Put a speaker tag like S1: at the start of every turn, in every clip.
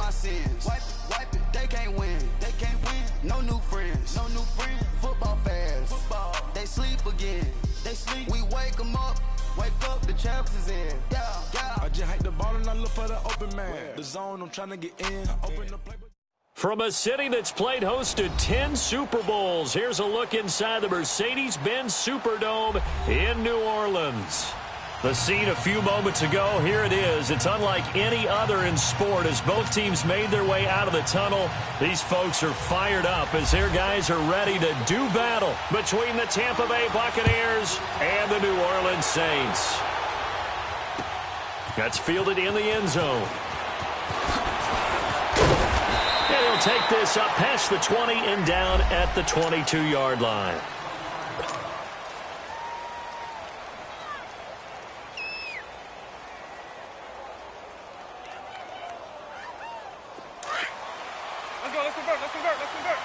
S1: my sins. Wipe it. They can't win. No new friends. Football fans. They sleep again. We wake them up. The champs is in. Yeah.
S2: I just hike the ball and I look for the open man. The zone, I'm trying to get in. Open the play.
S3: From a city that's played host to 10 Super Bowls, here's a look inside the Mercedes-Benz Superdome in New Orleans. The scene a few moments ago, here it is. It's unlike any other in sport as both teams made their way out of the tunnel. These folks are fired up as their guys are ready to do battle between the Tampa Bay Buccaneers and the New Orleans Saints. That's fielded in the end zone. And he'll take this up past the 20 and down at the 22-yard line.
S4: Let's convert.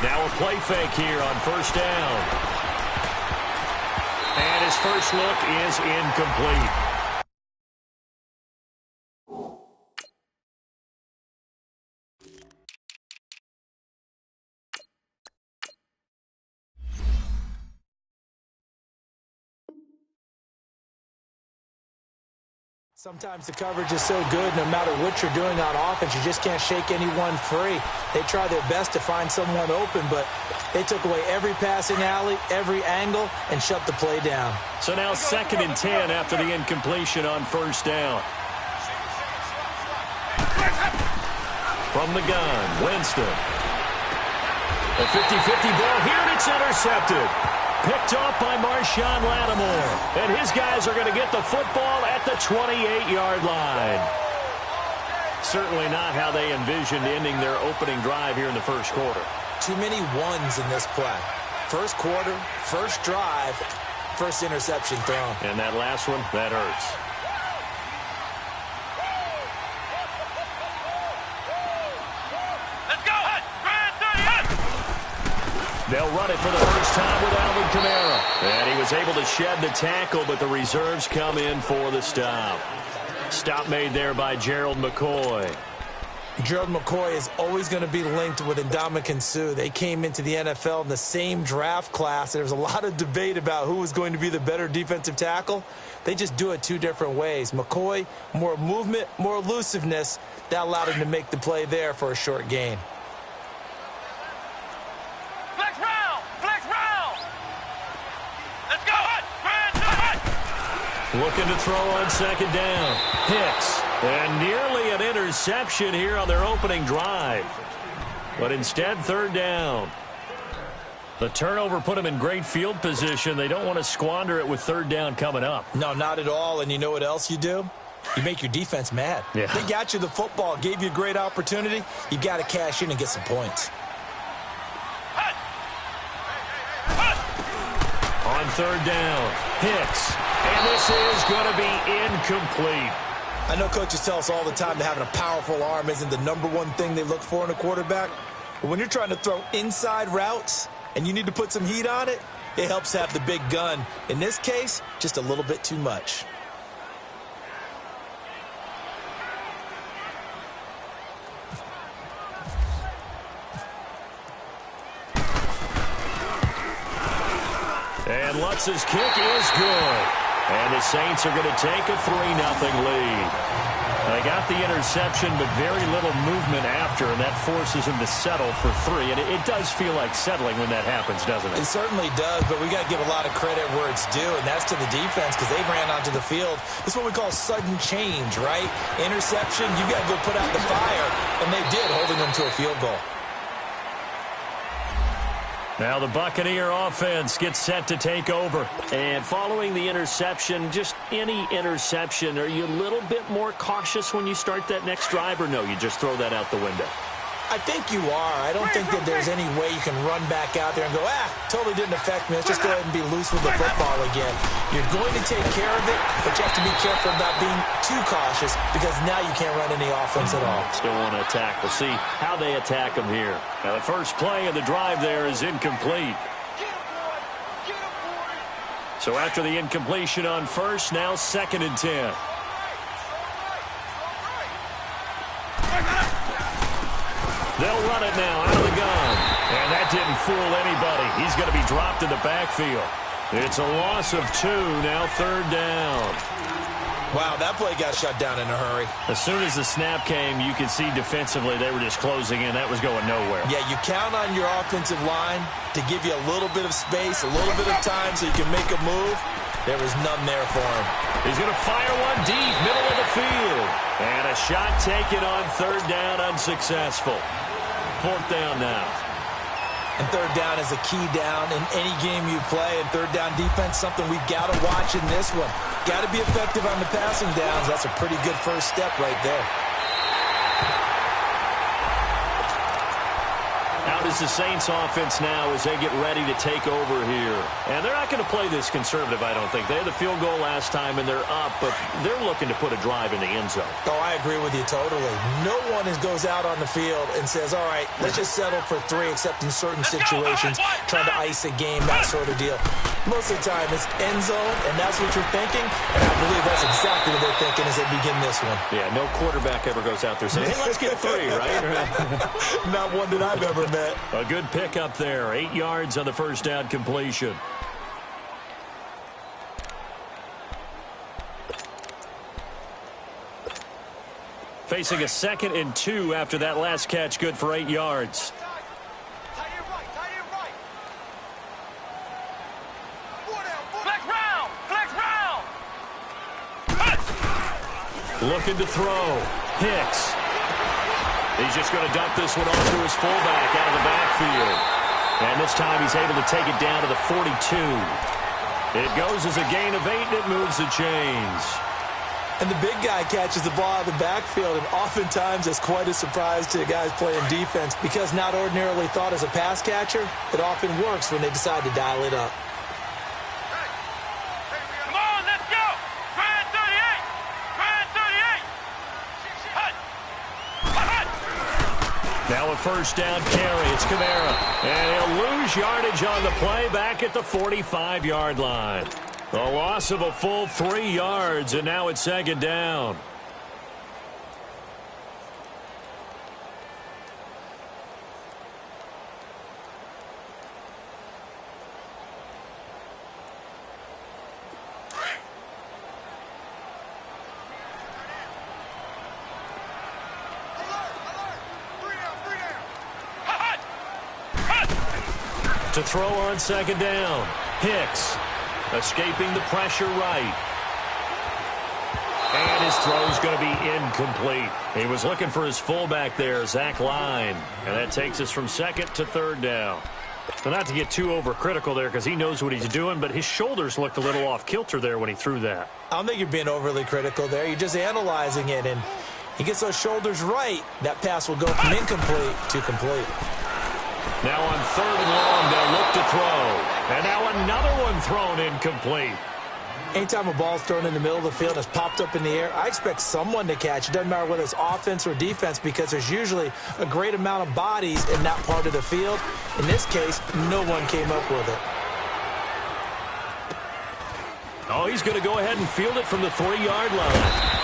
S3: Now a play fake here on first down. And his first look is incomplete.
S5: Sometimes the coverage is so good, no matter what you're doing on offense, you just can't shake anyone free. They try their best to find someone open, but they took away every passing alley, every angle, and shut the play down.
S3: So now 2nd and 10 after the incompletion on first down. From the gun, Winston. A 50-50 ball here, and it's intercepted. Picked off by Marshawn Lattimore. And his guys are going to get the football at the 28-yard line. Certainly not how they envisioned ending their opening drive here in the first quarter.
S5: Too many ones in this play. First quarter, first drive, first interception thrown.
S3: And that last one, that hurts. They'll run it for the first time with Alvin Kamara. And he was able to shed the tackle, but the reserves come in for the stop. Stop made there by Gerald McCoy.
S5: Gerald McCoy is always going to be linked with Ndamukong Suh. They came into the NFL in the same draft class. There's a lot of debate about who was going to be the better defensive tackle. They just do it two different ways. McCoy, more movement, more elusiveness. That allowed him to make the play there for a short gain.
S3: Looking to throw on second down. Hicks. And nearly an interception here on their opening drive. But instead, third down. The turnover put them in great field position. They don't want to squander it with third down coming up.
S5: No, not at all. And you know what else you do? You make your defense mad.
S3: Yeah.
S5: They got you the football, gave you a great opportunity. You got to cash in and get some points.
S3: On third down, Hicks. And this is going to be incomplete.
S5: I know coaches tell us all the time that having a powerful arm isn't the number one thing they look for in a quarterback. But when you're trying to throw inside routes and you need to put some heat on it, it helps have the big gun. In this case, just a little bit too much.
S3: And Lutz's kick is good. And the Saints are going to take a 3-0 lead. They got the interception, but very little movement after, and that forces him to settle for 3. And it does feel like settling when that happens, doesn't it?
S5: It certainly does, but we got to give a lot of credit where it's due, and that's to the defense because they ran onto the field. This is what we call sudden change, right? Interception, you got to go put out the fire, and they did, holding them to a field goal.
S3: Now the Buccaneer offense gets set to take over. And following the interception, just any interception, are you a little bit more cautious when you start that next drive, or no, you just throw that out the window?
S5: I think you are. I don't think that there's any way you can run back out there and go, totally didn't affect me. Let's just go ahead and be loose with the football again. You're going to take care of it, but you have to be careful about being too cautious because now you can't run any offense at all.
S3: Still want to attack. We'll see how they attack them here. Now the first play of the drive there is incomplete. So after the incompletion on first, now 2nd and 10. They'll run it now out of the gun. And that didn't fool anybody. He's going to be dropped in the backfield. It's a loss of 2, now 3rd down.
S5: Wow, that play got shut down in a hurry.
S3: As soon as the snap came, you could see defensively they were just closing in. That was going nowhere.
S5: Yeah, you count on your offensive line to give you a little bit of space, a little bit of time so you can make a move. There was none there for him.
S3: He's going to fire one deep, middle of the field. And a shot taken on 3rd down, unsuccessful. 4th down now.
S5: And 3rd down is a key down in any game you play. And 3rd down defense, something we've got to watch in this one. Got to be effective on the passing downs. That's a pretty good first step right there.
S3: Out is the Saints offense now as they get ready to take over here. And they're not going to play this conservative, I don't think. They had the field goal last time, and they're up, but they're looking to put a drive in the end zone.
S5: Oh, I agree with you totally. No one goes out on the field and says, all right, let's just settle for 3, except in certain situations, trying to ice a game, that sort of deal. Most of the time, it's end zone, and that's what you're thinking, and I believe that's exactly what they're thinking as they begin this one.
S3: Yeah, no quarterback ever goes out there saying, hey, let's get 3, right?
S5: Not one that I've ever met.
S3: A good pickup there. 8 yards on the first down completion. Facing a 2nd and 2 after that last catch, good for 8 yards. Looking to throw. Hicks. He's just going to dump this one off to his fullback out of the backfield. And this time he's able to take it down to the 42. It goes as a gain of 8, and it moves the chains.
S5: And the big guy catches the ball out of the backfield, and oftentimes it's quite a surprise to the guys playing defense because not ordinarily thought as a pass catcher, it often works when they decide to dial it up.
S4: Come on, let's go! Grand 38! Grand 38!
S3: Now a first down carry. It's Kamara. And he'll lose yardage on the play back at the 45-yard line. A loss of a full 3 yards, and now it's 2nd down. To throw on 2nd down. Hicks. Escaping the pressure right. And his throw's going to be incomplete. He was looking for his fullback there, Zach Line. And that takes us from 2nd to 3rd down. So not to get too overcritical there because he knows what he's doing, but his shoulders looked a little off kilter there when he threw that.
S5: I don't think you're being overly critical there. You're just analyzing it, and he gets those shoulders right. That pass will go from incomplete to complete.
S3: Now on 3rd and long, they'll look to throw. And now another one thrown incomplete.
S5: Anytime a ball's thrown in the middle of the field and it's popped up in the air, I expect someone to catch. It doesn't matter whether it's offense or defense because there's usually a great amount of bodies in that part of the field. In this case, no one came up with it.
S3: Oh, he's going to go ahead and field it from the 3-yard line.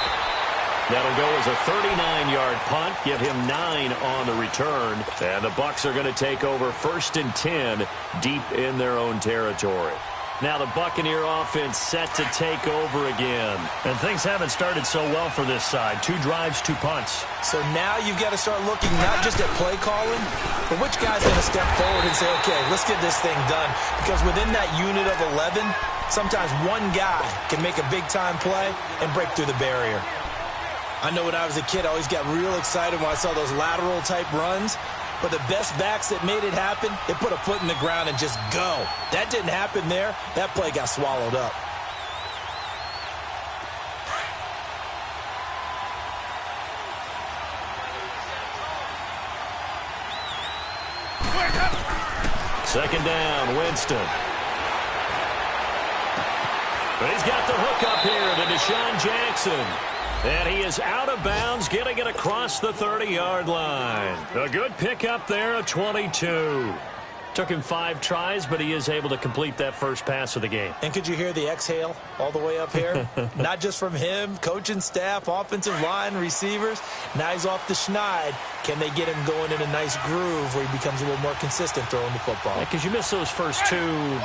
S3: That'll go as a 39-yard punt, give him 9 on the return. And the Bucs are going to take over 1st and 10 deep in their own territory. Now the Buccaneer offense set to take over again. And things haven't started so well for this side. 2 drives, 2 punts.
S5: So now you've got to start looking not just at play calling, but which guy's going to step forward and say, okay, let's get this thing done. Because within that unit of 11, sometimes one guy can make a big-time play and break through the barrier. I know when I was a kid, I always got real excited when I saw those lateral-type runs. But the best backs that made it happen, they put a foot in the ground and just go. That didn't happen there. That play got swallowed up.
S3: Second down, Winston. But he's got the hook up here to Deshaun Jackson. And he is out of bounds, getting it across the 30-yard line. A good pickup there, a 22. Took him 5 tries, but he is able to complete that first pass of the game.
S5: And could you hear the exhale all the way up here? Not just from him, coaching staff, offensive line, receivers. Now he's off the schneid. Can they get him going in a nice groove where he becomes a little more consistent throwing the football?
S3: Because you miss those first 2,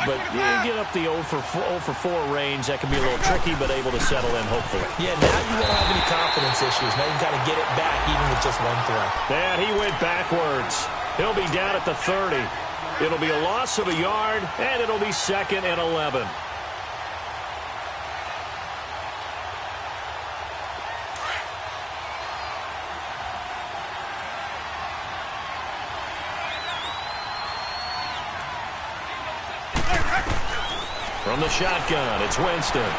S3: but you get up the 0 for 4 range. That can be a little tricky, but able to settle in, hopefully.
S5: Yeah, now you won't have any confidence issues. Now you can kind of get it back even with just one throw.
S3: And he went backwards. He'll be down at the 30. It'll be a loss of a yard, and it'll be 2nd and 11. From the shotgun, it's Winston.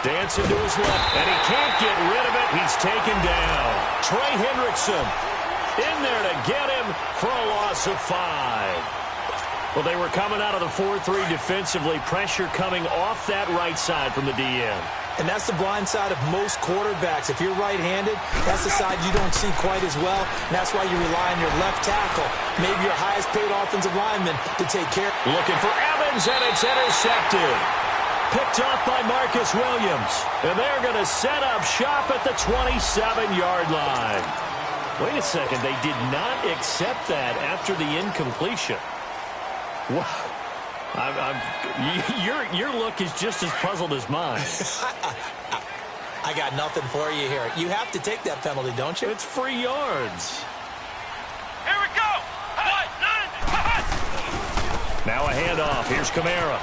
S3: Dancing to his left, and he can't get rid of it. He's taken down. Trey Hendrickson in there to get him for a loss of 5. Well, they were coming out of the 4-3 defensively. Pressure coming off that right side from the DN.
S5: And that's the blind side of most quarterbacks. If you're right-handed, that's the side you don't see quite as well. And that's why you rely on your left tackle, maybe your highest-paid offensive lineman, to take care.
S3: Looking for Evans, and it's intercepted. Picked off by Marcus Williams. And they're going to set up shop at the 27-yard line. Wait a second. They did not accept that after the incompletion. Wow. Your look is just as puzzled as mine.
S5: I got nothing for you here. You have to take that penalty, don't you?
S3: It's free yards.
S4: Here we go.
S3: Now a handoff. Here's Kamara.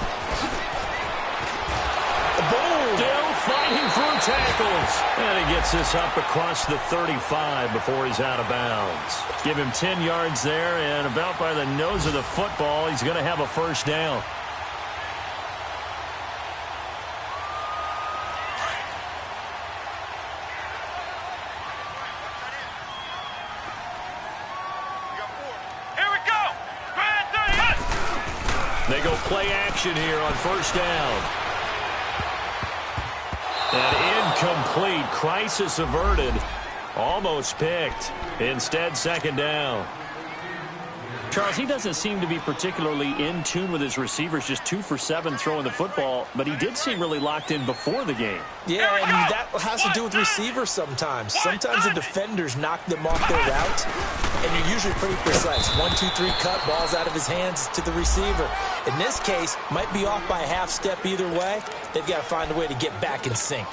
S5: Boom!
S3: Still fighting through tackles. And he gets this up across the 35 before he's out of bounds. Give him 10 yards there, and about by the nose of the football, he's going to have a first down.
S4: Here we go.
S3: They go play action here on first down. And incomplete. Crisis averted. Almost picked. Instead, second down. Charles, he doesn't seem to be particularly in tune with his receivers, just 2 for 7 throwing the football, but he did seem really locked in before the game.
S5: Yeah, and that has to do with receivers sometimes. Sometimes the defenders knock them off their route, and you're usually pretty precise. 1, 2, 3 cut, ball's out of his hands to the receiver. In this case, might be off by a half step either way. They've got to find a way to get back in sync.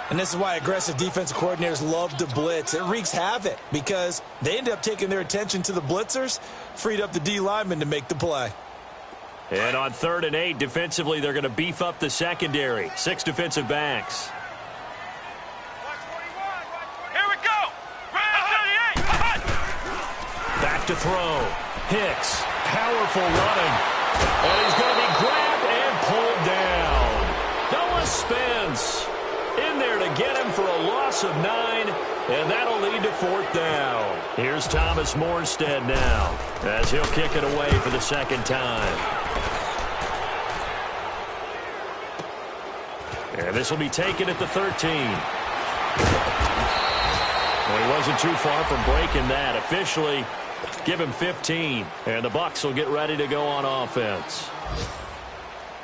S5: And this is why aggressive defensive coordinators love to blitz. It wreaks havoc because they end up taking their attention to the blitzers, freed up the D lineman to make the play.
S3: And on 3rd and 8, defensively, they're going to beef up the secondary. 6 defensive backs.
S4: Here we go.
S3: Back to throw. Hicks, powerful running. And he's going to be grabbed and pulled down. Noah Spence in there to get him for a loss of 9, and that'll lead to 4th down. Here's Thomas Morstead now, as he'll kick it away for the second time. And this will be taken at the 13. Well, he wasn't too far from breaking that. Officially, give him 15, and the Bucs will get ready to go on offense.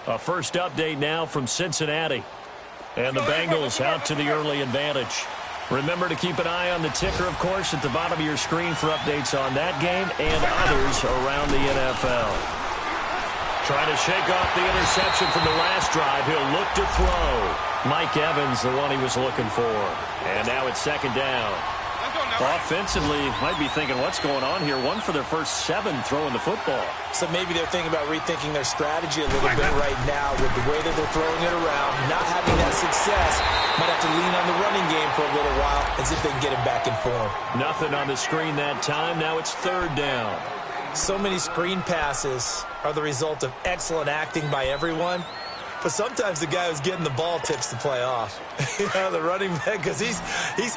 S3: A first update now from Cincinnati. And the Bengals out to the early advantage. Remember to keep an eye on the ticker, of course, at the bottom of your screen for updates on that game and others around the NFL. Trying to shake off the interception from the last drive. He'll look to throw. Mike Evans, the one he was looking for. And now it's second down. Offensively, might be thinking, what's going on here? 1 for their first 7 throwing the football.
S5: So maybe they're thinking about rethinking their strategy a little bit right now with the way that they're throwing it around, not having that success. Might have to lean on the running game for a little while and see if they can get it back in form.
S3: Nothing on the screen that time. Now it's 3rd down.
S5: So many screen passes are the result of excellent acting by everyone. But sometimes the guy who's getting the ball tips the play off. You know, the running back, because he's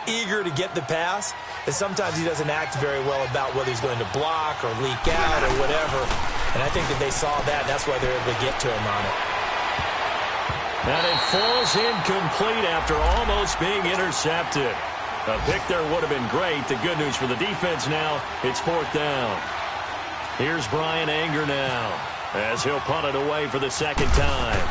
S5: eager to get the pass, and sometimes he doesn't act very well about whether he's going to block or leak out or whatever. And I think that they saw that, and that's why they're able to get to him on it.
S3: And it falls incomplete after almost being intercepted. A pick there would have been great. The good news for the defense now, it's 4th down. Here's Brian Anger now, as he'll punt it away for the second time.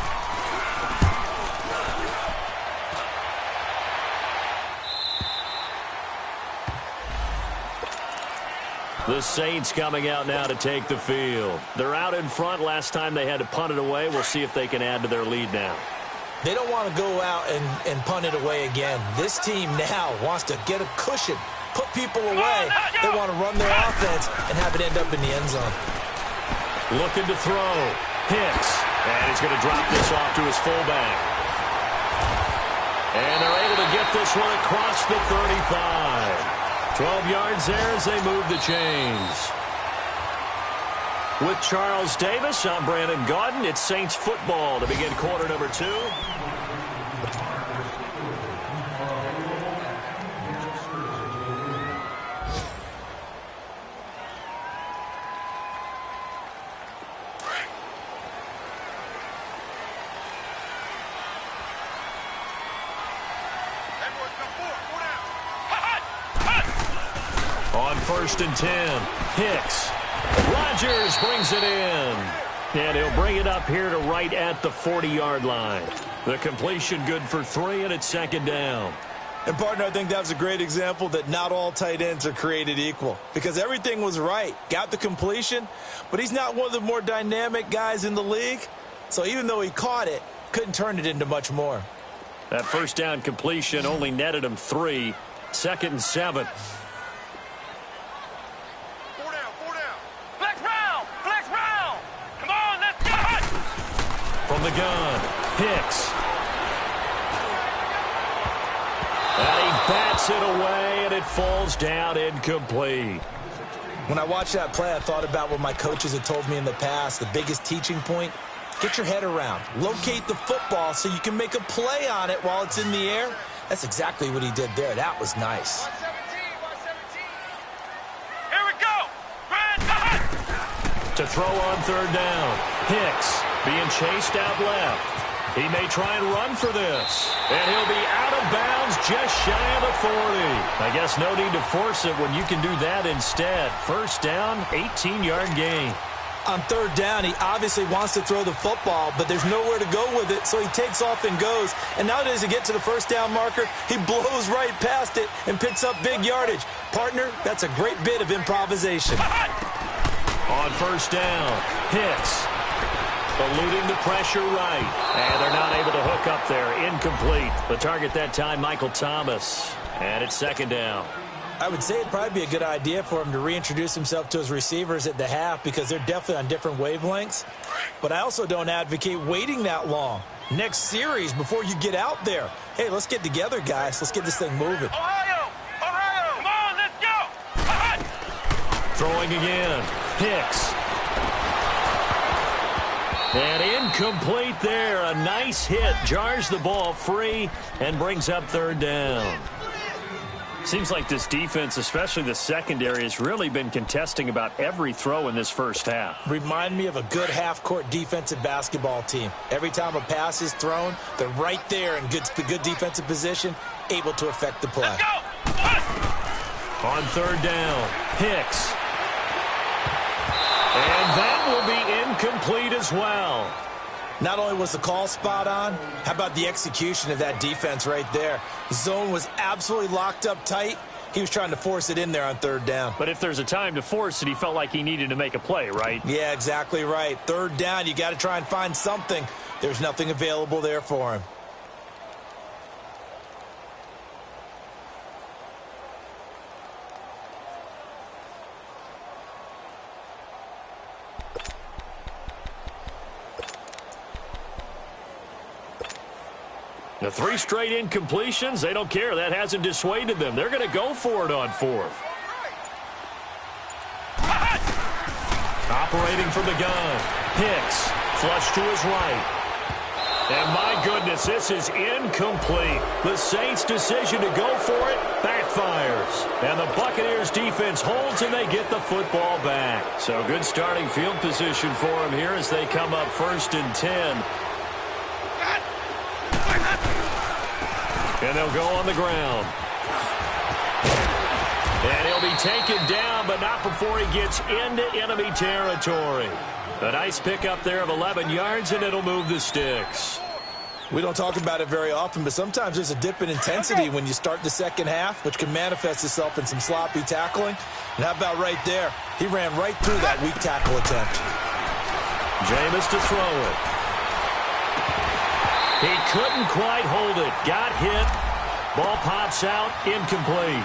S3: The Saints coming out now to take the field. They're out in front. Last time they had to punt it away. We'll see if they can add to their lead now.
S5: They don't want to go out and punt it away again. This team now wants to get a cushion, put people away. They want to run their offense and have it end up in the end zone.
S3: Looking to throw. Hicks. And he's going to drop this off to his fullback. And they're able to get this one across the 35. 12 yards there as they move the chains. With Charles Davis, I'm Brandon Gaudin. It's Saints football to begin quarter number 2. On 1st and 10, Hicks. Rodgers brings it in. And he'll bring it up here to right at the 40-yard line. The completion good for 3, and it's second down.
S5: And, partner, I think that was a great example that not all tight ends are created equal. Because everything was right. Got the completion, but he's not one of the more dynamic guys in the league. So even though he caught it, couldn't turn it into much more.
S3: That first down completion only netted him 3. 2nd and 7. From the gun, Hicks. And he bats it away, and it falls down incomplete.
S5: When I watched that play, I thought about what my coaches had told me in the past. The biggest teaching point, get your head around. Locate the football so you can make a play on it while it's in the air. That's exactly what he did there. That was nice.
S4: Here we go.
S3: To throw on 3rd down, Hicks. Being chased out left. He may try and run for this. And he'll be out of bounds just shy of the 40. I guess no need to force it when you can do that instead. First down, 18-yard gain.
S5: On 3rd down, he obviously wants to throw the football, but there's nowhere to go with it, so he takes off and goes. And nowadays, to get to the first down marker, he blows right past it and picks up big yardage. Partner, that's a great bit of improvisation.
S3: On 1st down, Hicks. Eluding the pressure right. And they're not able to hook up there. Incomplete. The target that time, Michael Thomas. And it's 2nd down.
S5: I would say it'd probably be a good idea for him to reintroduce himself to his receivers at the half because they're definitely on different wavelengths. But I also don't advocate waiting that long. Next series before you get out there. Hey, let's get together, guys. Let's get this thing moving.
S4: Ohio! Come on, let's go!
S3: Throwing again. Hicks. And incomplete there. A nice hit. Jars the ball free and brings up 3rd down. Seems like this defense, especially the secondary, has really been contesting about every throw in this first half.
S5: Remind me of a good half-court defensive basketball team. Every time a pass is thrown, they're right there in good defensive position, able to affect the play.
S4: Let's go!
S3: On 3rd down, Hicks. And that will be incomplete as well.
S5: Not only was the call spot on, how about the execution of that defense right there? The zone was absolutely locked up tight. He was trying to force it in there on 3rd down.
S3: But if there's a time to force it, he felt like he needed to make a play, right?
S5: Yeah, exactly right. 3rd down, you got to try and find something. There's nothing available there for him.
S3: The 3 straight incompletions, they don't care. That hasn't dissuaded them. They're going to go for it on 4th. Operating from the gun. Hicks, flush to his right. And my goodness, this is incomplete. The Saints' decision to go for it backfires. And the Buccaneers' defense holds, and they get the football back. So good starting field position for them here as they come up 1st and 10. And they'll go on the ground. And he'll be taken down, but not before he gets into enemy territory. A nice pickup there of 11 yards, and it'll move the sticks.
S5: We don't talk about it very often, but sometimes there's a dip in intensity when you start the second half, which can manifest itself in some sloppy tackling. And how about right there? He ran right through that weak tackle attempt.
S3: Jameis to throw it. He couldn't quite hold it. Got hit. Ball pops out. Incomplete.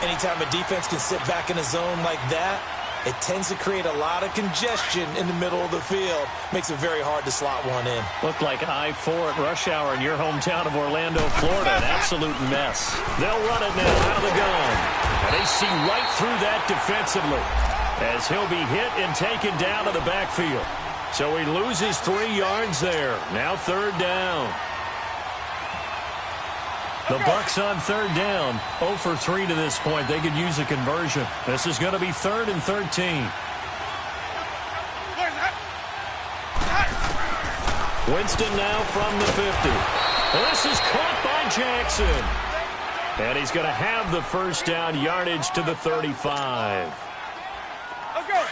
S5: Anytime a defense can sit back in a zone like that, it tends to create a lot of congestion in the middle of the field. Makes it very hard to slot one in.
S3: Looked like I-4 at rush hour in your hometown of Orlando, Florida. An absolute mess. They'll run it now out of the gun. And they see right through that defensively as he'll be hit and taken down to the backfield. So he loses 3 yards there. Now third down. The Bucs on third down, 0 for 3 to this point. They could use a conversion. This is going to be 3rd and 13. Winston now from the 50. This is caught by Jackson. And he's going to have the first down, yardage to the 35.
S4: Let's go.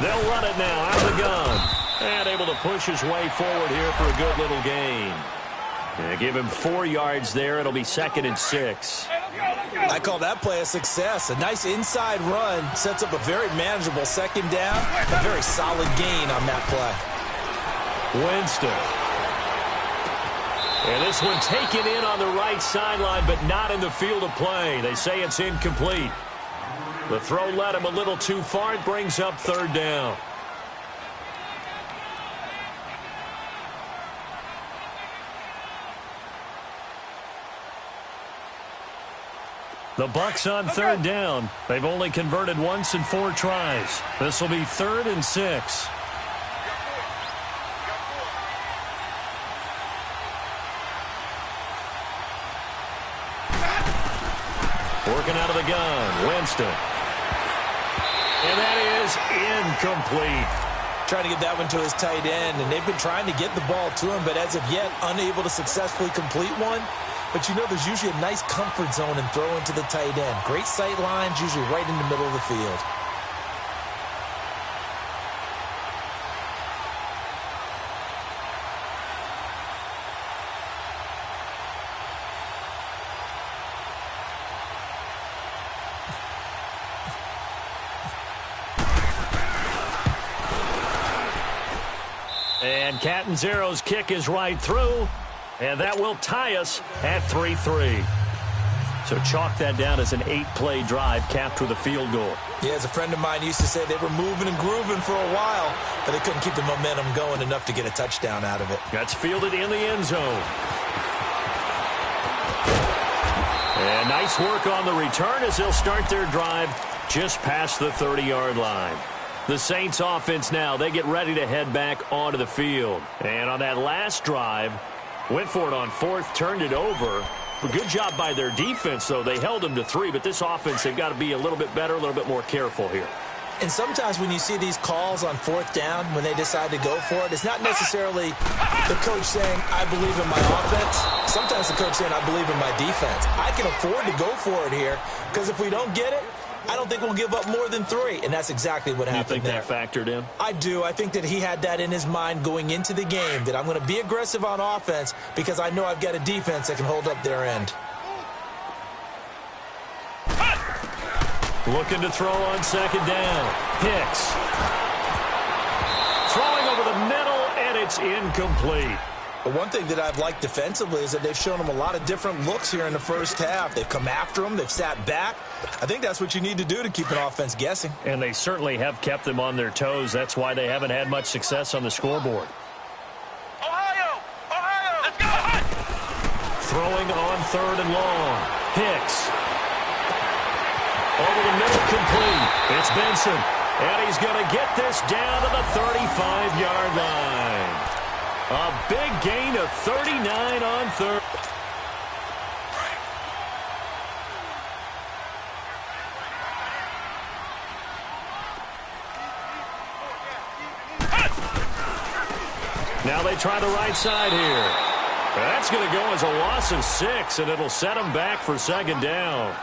S3: They'll run it now out of the gun. And able to push his way forward here for a good little gain. And give him 4 yards there. It'll be 2nd and 6.
S5: I call that play a success. A nice inside run sets up a very manageable second down. A very solid gain on that play.
S3: Winston. And this one taken in on the right sideline, but not in the field of play. They say it's incomplete. The throw led him a little too far. It brings up third down. The Bucs on third down. They've only converted once in 4 tries. This will be 3rd and 6. Working out of the gun, Winston. And that is incomplete.
S5: Trying to get that one to his tight end, and they've been trying to get the ball to him, but as of yet, unable to successfully complete one. But you know there's usually a nice comfort zone in throwing to the tight end. Great sight lines, usually right in the middle of the field.
S3: And Catanzaro's kick is right through, and that will tie us at 3-3. So chalk that down as an 8-play drive capped with a field goal.
S5: Yeah, as a friend of mine used to say, they were moving and grooving for a while, but they couldn't keep the momentum going enough to get a touchdown out of it.
S3: That's fielded in the end zone. And nice work on the return as they'll start their drive just past the 30-yard line. The Saints offense now, they get ready to head back onto the field. And on that last drive, went for it on 4th, turned it over. A good job by their defense, though. They held them to 3, but this offense, they've got to be a little bit better, a little bit more careful here.
S5: And sometimes when you see these calls on 4th down, when they decide to go for it, it's not necessarily the coach saying, I believe in my offense. Sometimes the coach saying, I believe in my defense. I can afford to go for it here, because if we don't get it, I don't think we'll give up more than 3, and that's exactly what happened there.
S3: You think that factored in?
S5: I do. I think that he had that in his mind going into the game, that I'm going to be aggressive on offense because I know I've got a defense that can hold up their end.
S3: Looking to throw on 2nd down. Hicks. Throwing over the middle, and it's incomplete.
S5: But one thing that I've liked defensively is that they've shown him a lot of different looks here in the first half. They've come after him. They've sat back. I think that's what you need to do to keep an offense guessing.
S3: And they certainly have kept them on their toes. That's why they haven't had much success on the scoreboard.
S4: Ohio! Let's go!
S3: Throwing on 3rd and long. Hicks. Over the middle, complete. It's Benson. And he's going to get this down to the 35-yard line. A big gain of 39 on 3rd. Now they try the right side here. That's going to go as a loss of 6, and it'll set them back for second down.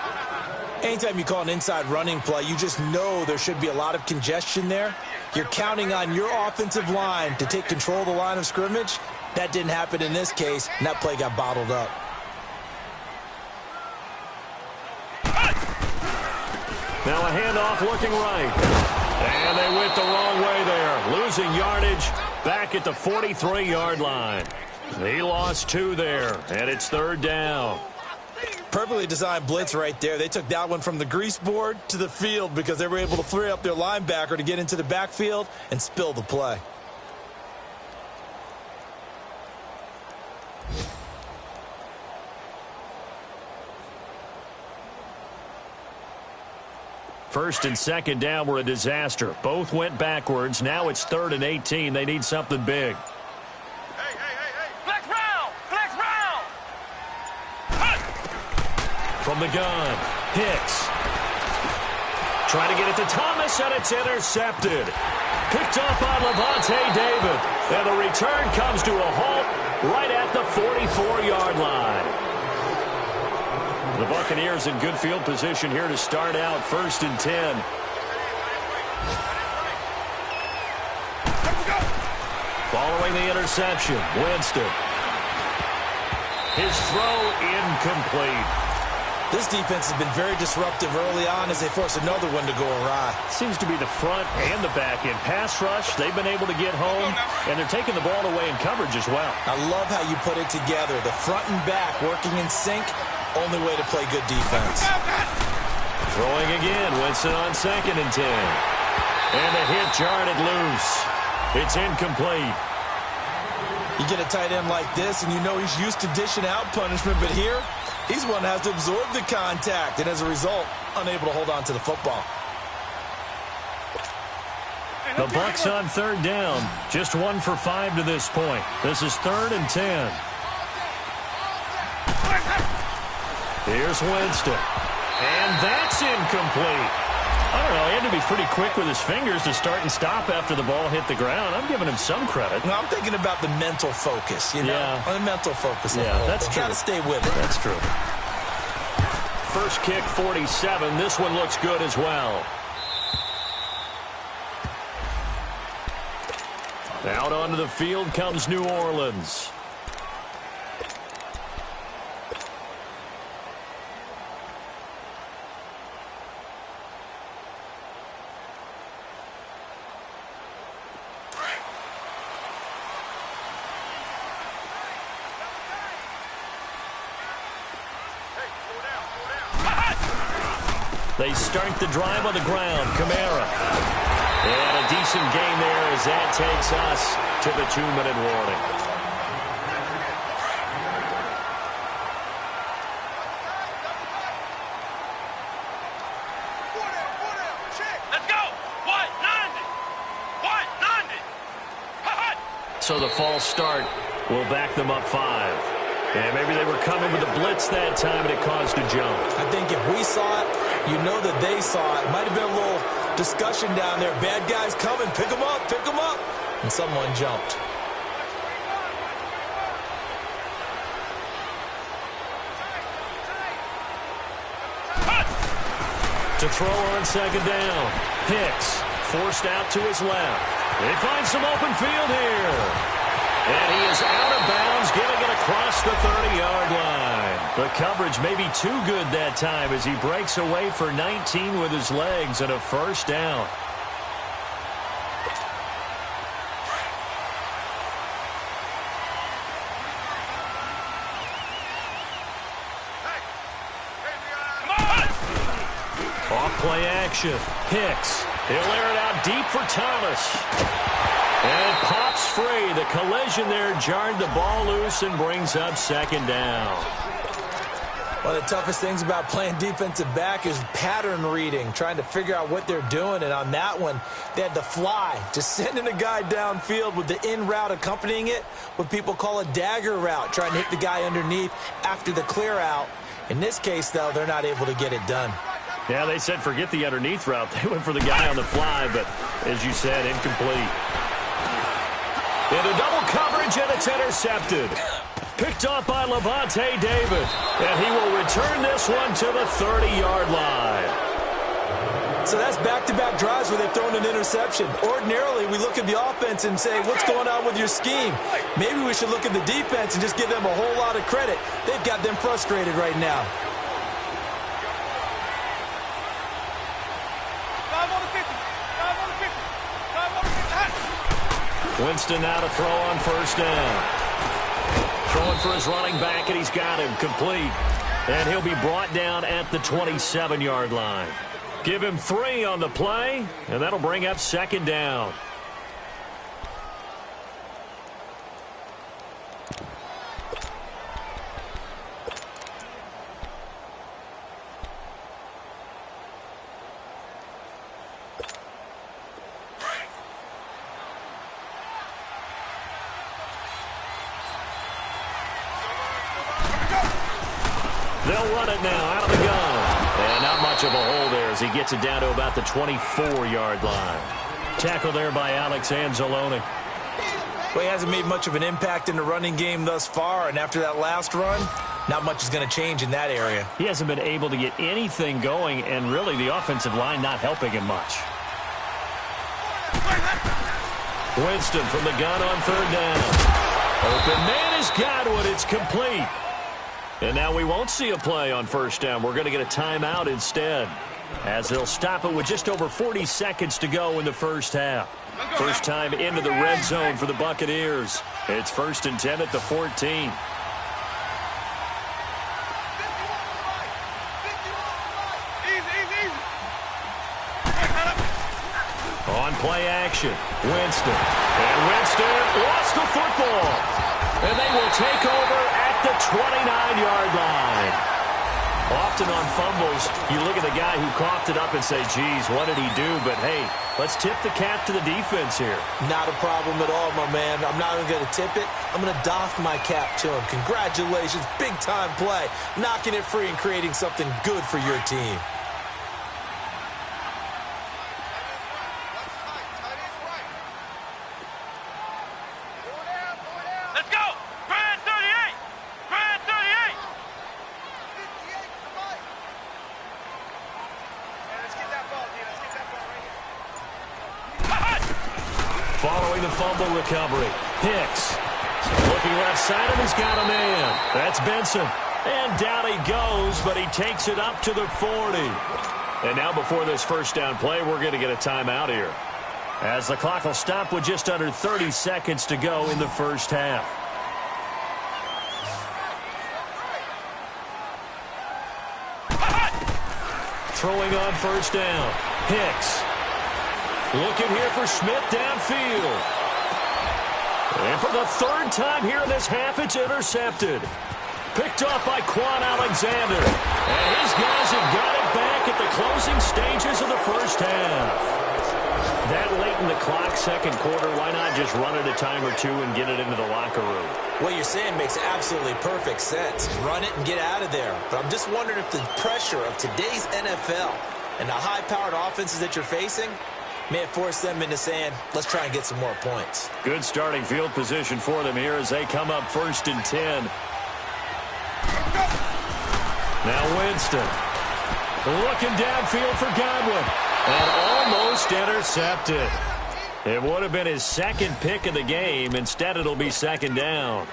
S5: Anytime you call an inside running play, you just know there should be a lot of congestion there. You're counting on your offensive line to take control of the line of scrimmage. That didn't happen in this case, and that play got bottled up.
S3: Now a handoff looking right. And they went the wrong way there. Losing yardage back at the 43-yard line. He lost 2 there, and it's third down.
S5: Perfectly designed blitz right there. They took that one from the grease board to the field because they were able to free up their linebacker to get into the backfield and spill the play.
S3: First and second down were a disaster. Both went backwards. Now it's 3rd and 18. They need something big.
S4: Hey. Flex round. Flex round.
S3: From the gun, Hicks. Trying to get it to Thomas, and it's intercepted. Picked up by Levante David. And the return comes to a halt right at the 44-yard line. The Buccaneers in good field position here to start out 1st and 10. Following the interception, Winston. His throw incomplete.
S5: This defense has been very disruptive early on as they force another one to go awry.
S3: Seems to be the front and the back end. Pass rush, they've been able to get home, and they're taking the ball away in coverage as well.
S5: I love how you put it together. The front and back working in sync, only way to play good defense.
S3: Throwing again, Winston on 2nd and 10. And the hit jarred it loose. It's incomplete.
S5: You get a tight end like this, and you know he's used to dishing out punishment, but here, he's one that has to absorb the contact, and as a result, unable to hold on to the football.
S3: The Bucs on 3rd down. Just 1 for 5 to this point. This is 3rd and 10. Here's Winston. And that's incomplete. I don't know, he had to be pretty quick with his fingers to start and stop after the ball hit the ground. I'm giving him some credit.
S5: No, I'm thinking about the mental focus, you know?
S3: Yeah.
S5: The mental focus.
S3: Yeah, that's true.
S5: Got to stay with it.
S3: That's true. First kick, 47. This one looks good as well. Out onto the field comes New Orleans. They start the drive on the ground. Kamara. And a decent gain there as that takes us to the 2-minute warning.
S4: Let's go. What? 90. What? 90.
S3: So the false start will back them up 5. And maybe they were coming with a blitz that time, and it caused a jump.
S5: I think if we saw it, you know that they saw it. Might have been a little discussion down there. Bad guys coming. Pick them up. Pick them up. And someone jumped.
S3: To throw on 2nd down. Hicks forced out to his left. They find some open field here. And he is out of bounds, getting it across the 30-yard line. The coverage may be too good that time as he breaks away for 19 with his legs and a first down. Off play action. Hicks. He'll air it out deep for Thomas. And it pops free. The collision there jarred the ball loose and brings up 2nd down.
S5: One of the toughest things about playing defensive back is pattern reading, trying to figure out what they're doing. And on that one, they had the fly, just sending a guy downfield with the in route accompanying it, what people call a dagger route, trying to hit the guy underneath after the clear out. In this case, though, they're not able to get it done.
S3: Yeah, they said forget the underneath route. They went for the guy on the fly, but as you said, incomplete. Into double coverage, and it's intercepted. Picked off by Levante David. And he will return this one to the 30-yard line.
S5: So that's back-to-back drives where they've thrown an interception. Ordinarily, we look at the offense and say, what's going on with your scheme? Maybe we should look at the defense and just give them a whole lot of credit. They've got them frustrated right now.
S4: 5 on the 50. 5 on the 50. 5 on the 50.
S3: Winston now to throw on first down. Throwing for his running back, and he's got him complete. And he'll be brought down at the 27-yard line. Give him 3 on the play, and that'll bring up second down. They'll run it now out of the gun. And not much of a hole there as he gets it down to about the 24-yard line. Tackle there by Alex Anzalone.
S5: Well, he hasn't made much of an impact in the running game thus far, and after that last run, not much is going to change in that area.
S3: He hasn't been able to get anything going, and really the offensive line not helping him much. Winston from the gun on third down. Open man has got one. It's complete. And now we won't see a play on first down. We're going to get a timeout instead, as they'll stop it with just over 40 seconds to go in the first half. First time into the red zone for the Buccaneers. It's 1st and 10 at the 14. On play action, Winston. And Winston lost the football. And they will take over at the 29-yard line. Often on fumbles, you look at the guy who coughed it up and say, geez, what did he do? But, hey, let's tip the cap to the defense here.
S5: Not a problem at all, my man. I'm not even going to tip it. I'm going to doff my cap to him. Congratulations, big-time play. Knocking it free and creating something good for your team.
S3: Following the fumble recovery, Hicks. Looking left side, and he's got a man. That's Benson. And down he goes, but he takes it up to the 40. And now before this first down play, we're going to get a timeout here, as the clock will stop with just under 30 seconds to go in the first half. Throwing on first down, Hicks. Looking here for Smith downfield. And for the third time here in this half, it's intercepted. Picked off by Quan Alexander. And his guys have got it back at the closing stages of the first half. That late in the clock, second quarter, why not just run it a time or two and get it into the locker room?
S5: What you're saying makes absolutely perfect sense. Run it and get out of there. But I'm just wondering if the pressure of today's NFL and the high-powered offenses that you're facing may have forced them into saying, let's try and get some more points.
S3: Good starting field position for them here as they come up 1st and 10. Now Winston. Looking downfield for Godwin. And almost intercepted. It would have been his second pick of the game. Instead, it'll be second down.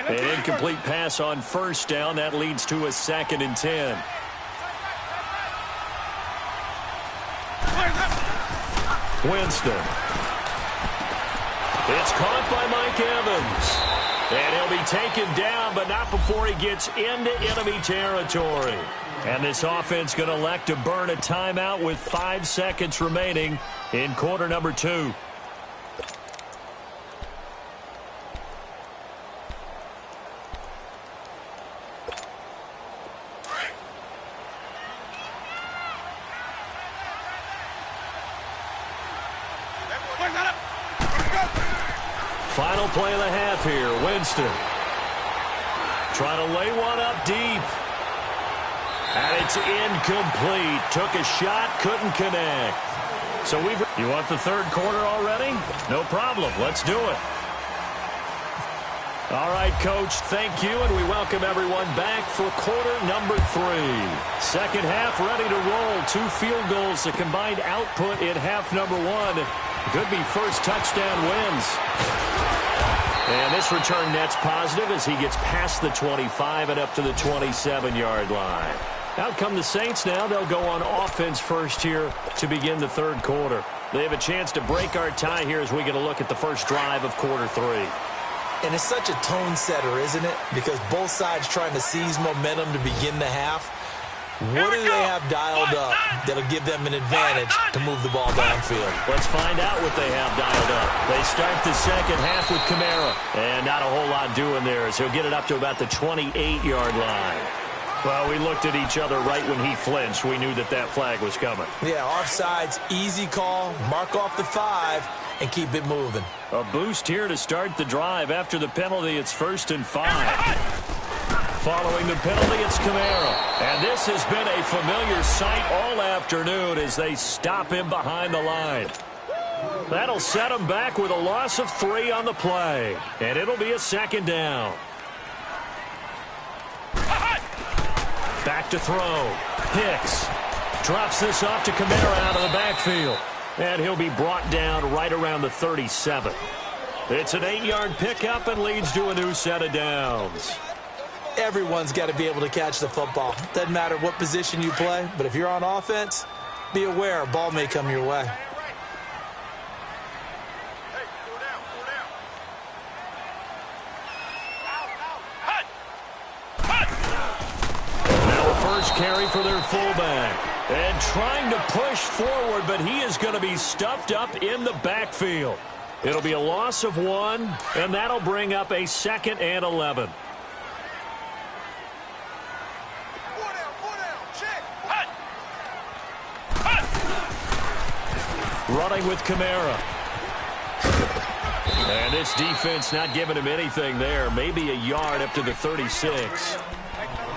S3: An incomplete pass on first down. That leads to a 2nd and 10. Winston. It's caught by Mike Evans. And he'll be taken down, but not before he gets into enemy territory. And this offense going to elect to burn a timeout with 5 seconds remaining in quarter number 2. Final play of the half here. Winston. Trying to lay one up deep. And it's incomplete. Took a shot, couldn't connect. So you want the third quarter already? No problem. Let's do it. All right, Coach, thank you, and we welcome everyone back for quarter number 3. Second half ready to roll. 2 field goals, the combined output in half number 1. Could be first touchdown wins. And this return net's positive as he gets past the 25 and up to the 27-yard line. Out come the Saints now. They'll go on offense first here to begin the third quarter. They have a chance to break our tie here as we get a look at the first drive of quarter 3.
S5: And it's such a tone setter, isn't it? Because both sides trying to seize momentum to begin the half. What do they have dialed up that'll give them an advantage to move the ball downfield?
S3: Let's find out what they have dialed up. They start the second half with Kamara. And not a whole lot doing there as he'll get it up to about the 28-yard line. Well, we looked at each other right when he flinched. We knew that that flag was coming.
S5: Yeah, offsides, easy call, mark off the 5, and keep it moving.
S3: A boost here to start the drive. After the penalty, it's 1st and 5. Following the penalty, it's Kamara. And this has been a familiar sight all afternoon as they stop him behind the line. That'll set him back with a loss of 3 on the play. And it'll be a second down. Back to throw. Hicks drops this off to Kamara out of the backfield. And he'll be brought down right around the 37. It's an 8-yard pickup and leads to a new set of downs.
S5: Everyone's got to be able to catch the football. Doesn't matter what position you play, but if you're on offense, be aware a ball may come your way.
S3: Now a first carry for their fullback. And trying to push forward, but he is going to be stuffed up in the backfield. It'll be a loss of 1, and that'll bring up a 2nd and 11. Running with Kamara. And this defense not giving him anything there. Maybe a yard up to the 36.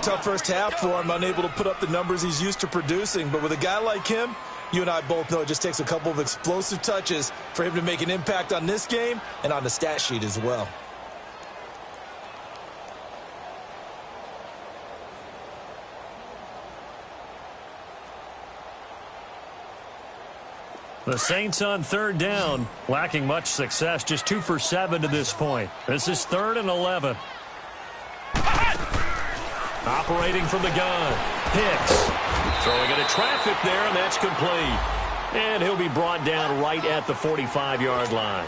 S5: Tough first half for him, unable to put up the numbers he's used to producing. But with a guy like him, you and I both know it just takes a couple of explosive touches for him to make an impact on this game and on the stat sheet as well.
S3: The Saints on third down, lacking much success, just 2 for 7 to this point. This is 3rd and 11. Operating from the gun, Hicks. Throwing into traffic there, and that's complete. And he'll be brought down right at the 45-yard line.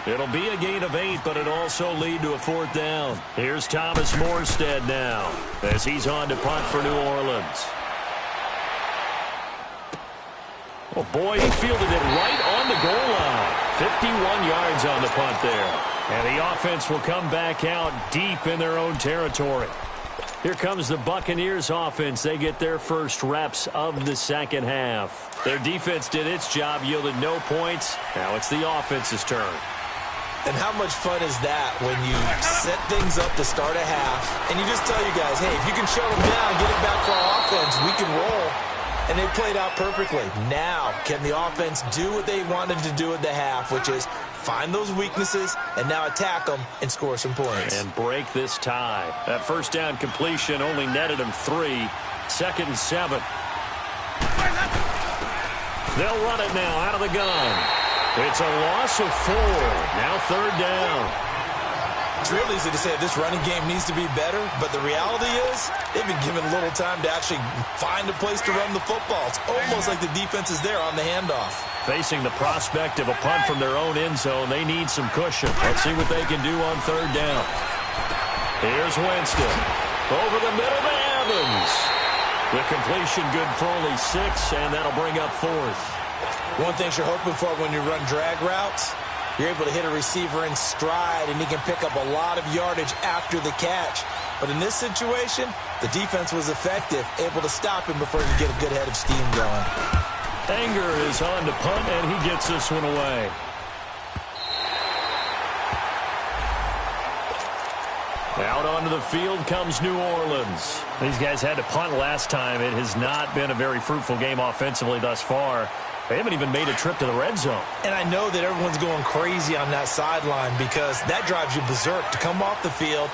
S3: It'll be a gain of 8, but it'll also lead to a 4th down. Here's Thomas Morstead now as he's on to punt for New Orleans. Oh, boy, he fielded it right on the goal line. 51 yards on the punt there. And the offense will come back out deep in their own territory. Here comes the Buccaneers offense. They get their first reps of the second half. Their defense did its job, yielded no points. Now it's the offense's turn.
S5: And how much fun is that when you set things up to start a half and you just tell you guys, hey, if you can shut them down, get it back for our offense, we can roll. And they played out perfectly. Now, can the offense do what they wanted to do at the half, which is find those weaknesses and now attack them and score some points.
S3: And break this tie. That first down completion only netted them 3. 2nd and 7. They'll run it now out of the gun. It's a loss of 4. Now 3rd down.
S5: It's real easy to say this running game needs to be better, but the reality is they've been given little time to actually find a place to run the football. It's almost like the defense is there on the handoff.
S3: Facing the prospect of a punt from their own end zone, they need some cushion. Let's see what they can do on 3rd down. Here's Winston. Over the middle to Evans. The completion good for only 6, and that'll bring up 4th.
S5: One thing you're hoping for when you run drag routes, you're able to hit a receiver in stride, and he can pick up a lot of yardage after the catch. But in this situation, the defense was effective, able to stop him before he could get a good head of steam going.
S3: Anger is on to punt, and he gets this one away. Out onto the field comes New Orleans. These guys had to punt last time. It has not been a very fruitful game offensively thus far. They haven't even made a trip to the red zone.
S5: And I know that everyone's going crazy on that sideline because that drives you berserk to come off the field,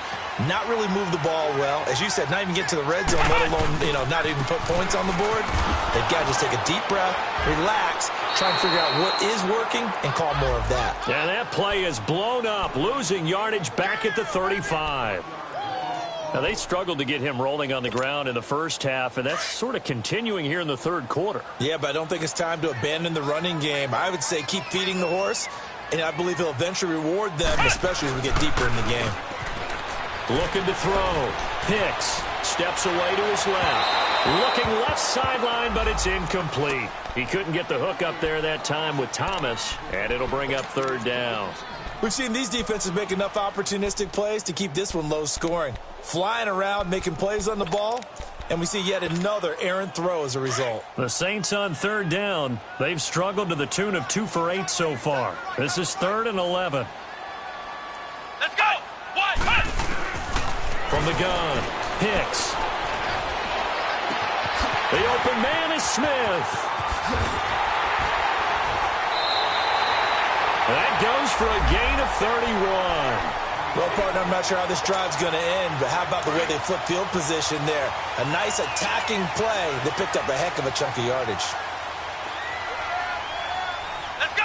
S5: not really move the ball well. As you said, not even get to the red zone, let alone, not even put points on the board. They've got to just take a deep breath, relax, try and figure out what is working, and call more of that.
S3: And that play is blown up, losing yardage back at the 35. Now, they struggled to get him rolling on the ground in the first half, and that's sort of continuing here in the third quarter.
S5: Yeah, but I don't think it's time to abandon the running game. I would say keep feeding the horse, and I believe he'll eventually reward them, especially as we get deeper in the game.
S3: Looking to throw. Hicks steps away to his left. Looking left sideline, but it's incomplete. He couldn't get the hook up there that time with Thomas, and it'll bring up third down.
S5: We've seen these defenses make enough opportunistic plays to keep this one low scoring. Flying around, making plays on the ball, and we see yet another errant throw as a result.
S3: The Saints on third down. They've struggled to the tune of 2 for 8 so far. This is 3rd and 11.
S4: Let's go! One.
S3: From the gun, Hicks. The open man is Smith. That goes for a gain of 31.
S5: Well, partner, I'm not sure how this drive's going to end, but how about the way they flip field position there? A nice attacking play that picked up a heck of a chunk of yardage.
S4: Let's go!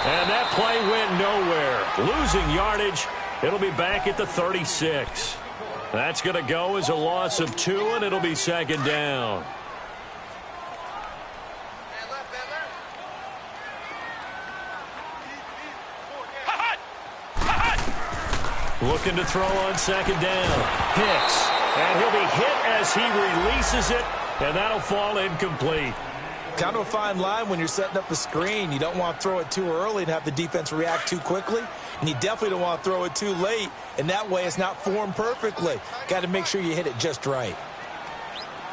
S3: And that play went nowhere. Losing yardage. It'll be back at the 36. That's going to go as a loss of 2, and it'll be 2nd down. Looking to throw on 2nd down. Hicks. And he'll be hit as he releases it, and that'll fall incomplete.
S5: Kind of a fine line when you're setting up a screen. You don't want to throw it too early and have the defense react too quickly. And you definitely don't want to throw it too late, and that way it's not formed perfectly. Got to make sure you hit it just right.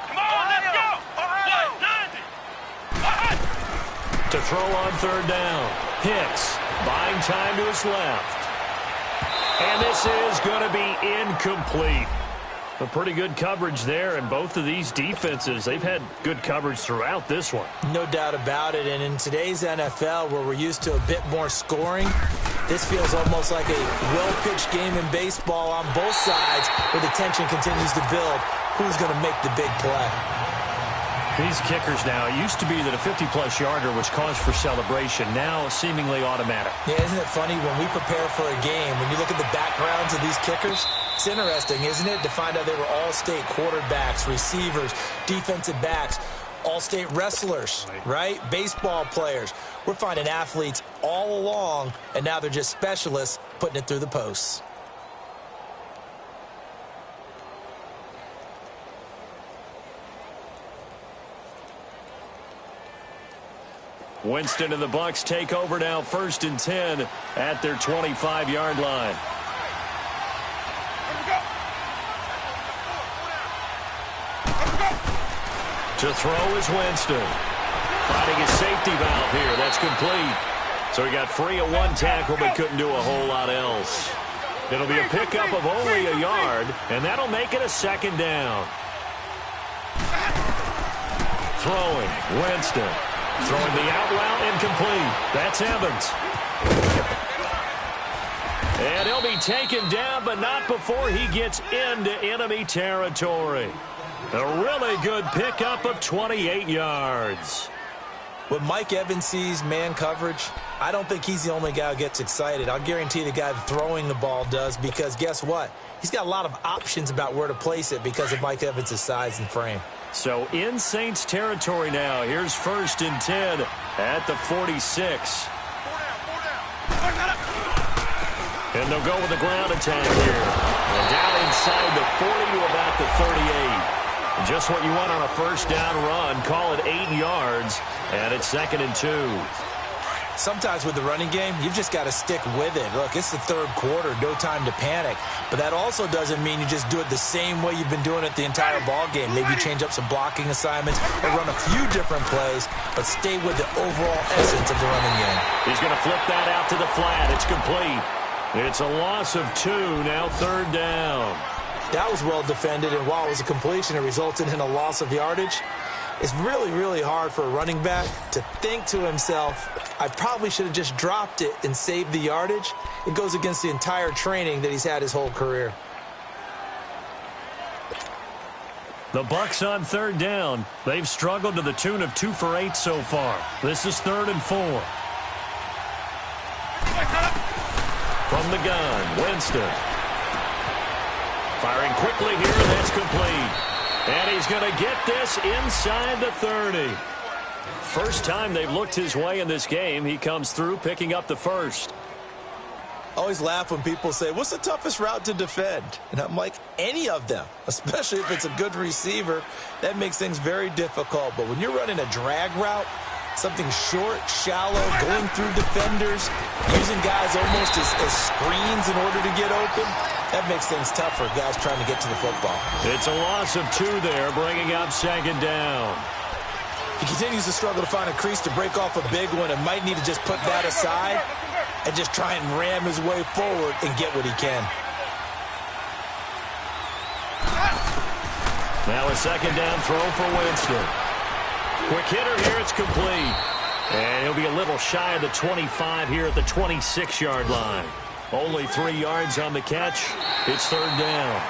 S4: Come on, let's go! 190!
S3: To throw on 3rd down. Hicks buying time to his left. And this is going to be incomplete. A pretty good coverage there, and both of these defenses, they've had good coverage throughout this one.
S5: No doubt about it, and in today's NFL, where we're used to a bit more scoring, this feels almost like a well-pitched game in baseball on both sides, where the tension continues to build. Who's going to make the big play?
S3: These kickers now, it used to be that a 50-plus yarder was cause for celebration. Now, seemingly automatic.
S5: Yeah, isn't it funny when we prepare for a game, when you look at the backgrounds of these kickers, it's interesting, isn't it, to find out they were all-state quarterbacks, receivers, defensive backs, all-state wrestlers, right? Baseball players. We're finding athletes all along, and now they're just specialists putting it through the posts.
S3: Winston and the Bucs take over now, 1st and 10 at their 25-yard line. To throw is Winston. Finding his safety valve here. That's complete. So he got free of 1 tackle but couldn't do a whole lot else. It'll be a pickup of only a yard, and that'll make it a 2nd down. Throwing, Winston. Throwing the out route, incomplete. That's Evans. And he'll be taken down, but not before he gets into enemy territory. A really good pickup of 28 yards.
S5: When Mike Evans sees man coverage, I don't think he's the only guy who gets excited. I'll guarantee the guy throwing the ball does, because guess what? He's got a lot of options about where to place it because of Mike Evans' size and frame.
S3: So in Saints territory now. Here's 1st and 10 at the 46. And they'll go with the ground attack here. And down inside the 40 to about the 38. Just what you want on a 1st down run. Call it 8 yards. And it's 2nd and 2.
S5: Sometimes with the running game, you've just got to stick with it. Look, it's the third quarter, no time to panic. But that also doesn't mean you just do it the same way you've been doing it the entire ball game. Maybe change up some blocking assignments or run a few different plays, but stay with the overall essence of the running game.
S3: He's going to flip that out to the flat. It's complete. It's a loss of 2, now third down.
S5: That was well defended, and while it was a completion, it resulted in a loss of yardage. It's really, really hard for a running back to think to himself, I probably should have just dropped it and saved the yardage. It goes against the entire training that he's had his whole career.
S3: The Bucs on third down. They've struggled to the tune of 2 for 8 so far. This is 3rd and 4. From the gun, Winston. Firing quickly here, and that's complete. And he's going to get this inside the 30. First time they've looked his way in this game. He comes through picking up the first.
S5: I always laugh when people say, what's the toughest route to defend? And I'm like, any of them, especially if it's a good receiver. That makes things very difficult. But when you're running a drag route, something short, shallow, going through defenders, using guys almost as screens in order to get open, that makes things tough for guys trying to get to the football.
S3: It's a loss of 2 there, bringing up 2nd down.
S5: He continues to struggle to find a crease to break off a big one and might need to just put that aside and just try and ram his way forward and get what he can.
S3: Now a 2nd down throw for Winston. Quick hitter here, it's complete. And he'll be a little shy of the 25 here at the 26-yard line. Only 3 yards on the catch. It's 3rd down.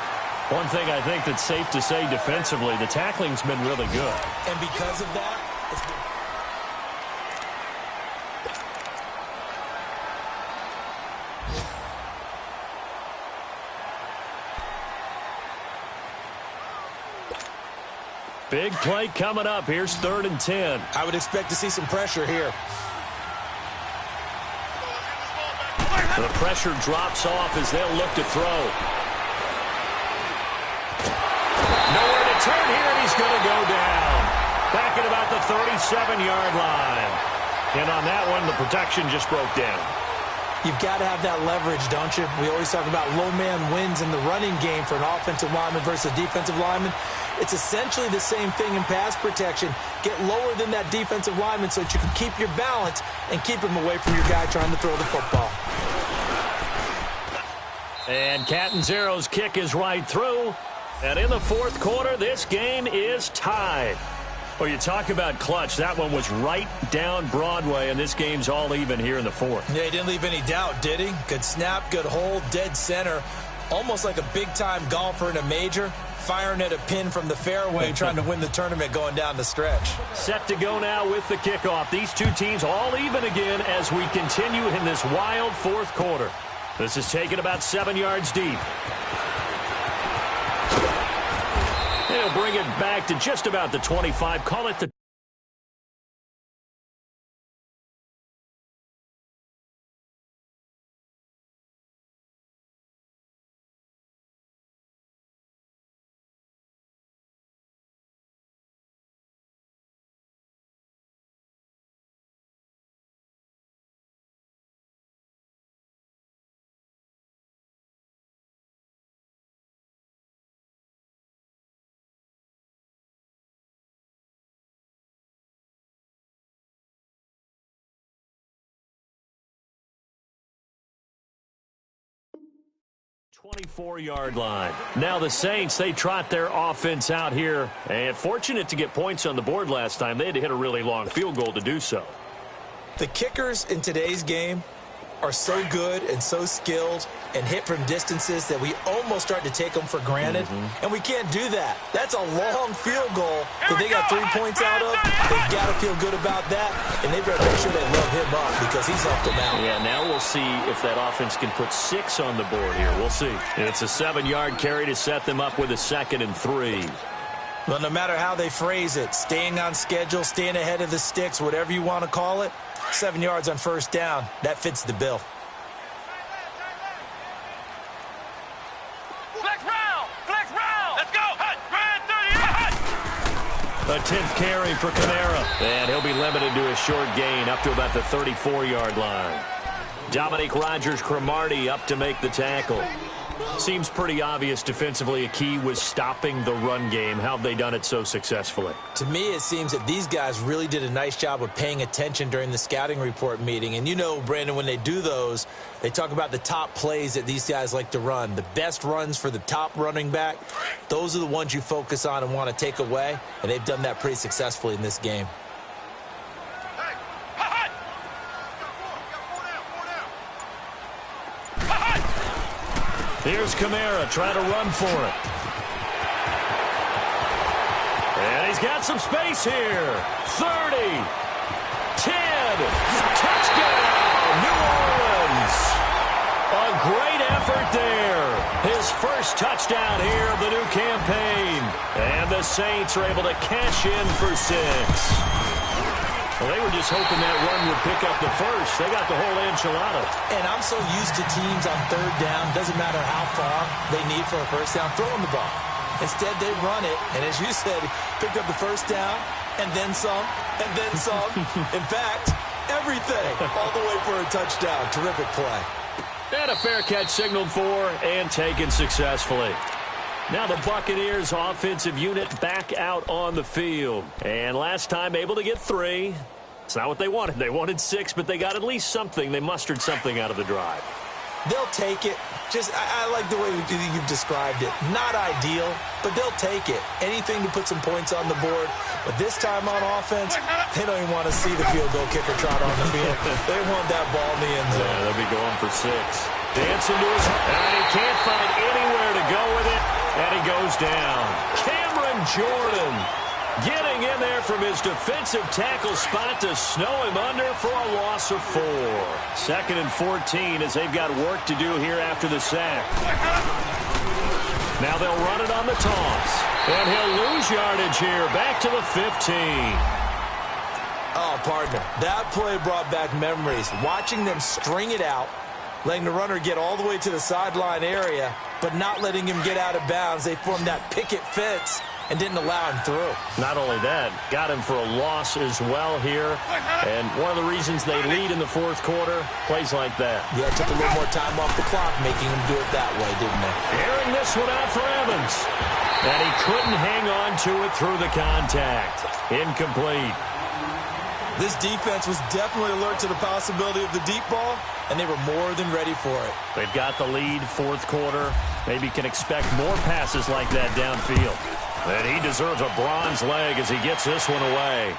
S3: One thing I think that's safe to say defensively, the tackling's been really good.
S5: And because of that, it's been...
S3: Big play coming up. Here's 3rd and 10.
S5: I would expect to see some pressure here.
S3: The pressure drops off as they'll look to throw. Nowhere to turn here, and he's going to go down. Back at about the 37-yard line. And on that one, the protection just broke down.
S5: You've got to have that leverage, don't you? We always talk about low man wins in the running game for an offensive lineman versus a defensive lineman. It's essentially the same thing in pass protection. Get lower than that defensive lineman so that you can keep your balance and keep him away from your guy trying to throw the football.
S3: And Catanzaro's kick is right through. And in the 4th quarter, this game is tied. Well, you talk about clutch. That one was right down Broadway, and this game's all even here in the 4th.
S5: Yeah, he didn't leave any doubt, did he? Good snap, good hold, dead center. Almost like a big-time golfer in a major, firing at a pin from the fairway, trying to win the tournament going down the stretch.
S3: Set to go now with the kickoff. These two teams all even again as we continue in this wild 4th quarter. This is taken about 7 yards deep. He'll bring it back to just about the 25. Call it the .24-yard line. Now the Saints, they trot their offense out here. And fortunate to get points on the board last time. They had to hit a really long field goal to do so.
S5: The kickers in today's game are so good and so skilled and hit from distances that we almost start to take them for granted. And we can't do that. That's a long field goal that they got 3 points out of. They've got to feel good about that, and they've got to make sure they love him up because he's helped them out.
S3: Yeah, now we'll see if that offense can put 6 on the board here. We'll see. It's a 7-yard carry to set them up with a 2nd and 3.
S5: Well, no matter how they phrase it, staying on schedule, staying ahead of the sticks, whatever you want to call it, 7 yards on 1st down, that fits the bill.
S3: The 10th carry for Kamara. And he'll be limited to a short gain up to about the 34-yard line. Dominique Rodgers-Cromartie up to make the tackle. Seems pretty obvious defensively a key was stopping the run game. How have they done it so successfully?
S5: To me, it seems that these guys really did a nice job of paying attention during the scouting report meeting. And you know, Brandon, when they do those, they talk about the top plays that these guys like to run. The best runs for the top running back, those are the ones you focus on and want to take away. And they've done that pretty successfully in this game.
S3: Here's Kamara trying to run for it. And he's got some space here. 30, 10, touchdown, New Orleans. A great effort there. His first touchdown here of the new campaign. And the Saints are able to cash in for 6. Well, they were just hoping that run would pick up the first. They got the whole enchilada.
S5: And I'm so used to teams on third down, doesn't matter how far they need for a first down, throwing the ball. Instead, they run it, and as you said, picked up the first down, and then some, and then some. In fact, everything, all the way for a touchdown. Terrific play.
S3: And a fair catch signaled for and taken successfully. Now the Buccaneers offensive unit back out on the field. And last time able to get 3. It's not what they wanted. They wanted 6, but they got at least something. They mustered something out of the drive.
S5: They'll take it. I like the way you've described it. Not ideal, but they'll take it. Anything to put some points on the board. But this time on offense, they don't even want to see the field goal kicker trot on the field. They want that ball in the end zone.
S3: Yeah, they'll be going for 6. Dancing to his... And he can't find anywhere to go with it. And he goes down. Cameron Jordan getting in there from his defensive tackle spot to snow him under for a loss of 4. 2nd and 14 as they've got work to do here after the sack. Now they'll run it on the toss. And he'll lose yardage here back to the 15.
S5: Oh, partner, that play brought back memories. Watching them string it out, letting the runner get all the way to the sideline area, but not letting him get out of bounds. They formed that picket fence and didn't allow him through.
S3: Not only that, got him for a loss as well here. And one of the reasons they lead in the 4th quarter, plays like that.
S5: Yeah, took a little more time off the clock, making him do it that way, didn't they?
S3: Airing this one out for Evans. And he couldn't hang on to it through the contact. Incomplete.
S5: This defense was definitely alert to the possibility of the deep ball, and they were more than ready for it.
S3: They've got the lead, 4th quarter. Maybe can expect more passes like that downfield. And he deserves a bronze leg as he gets this one away.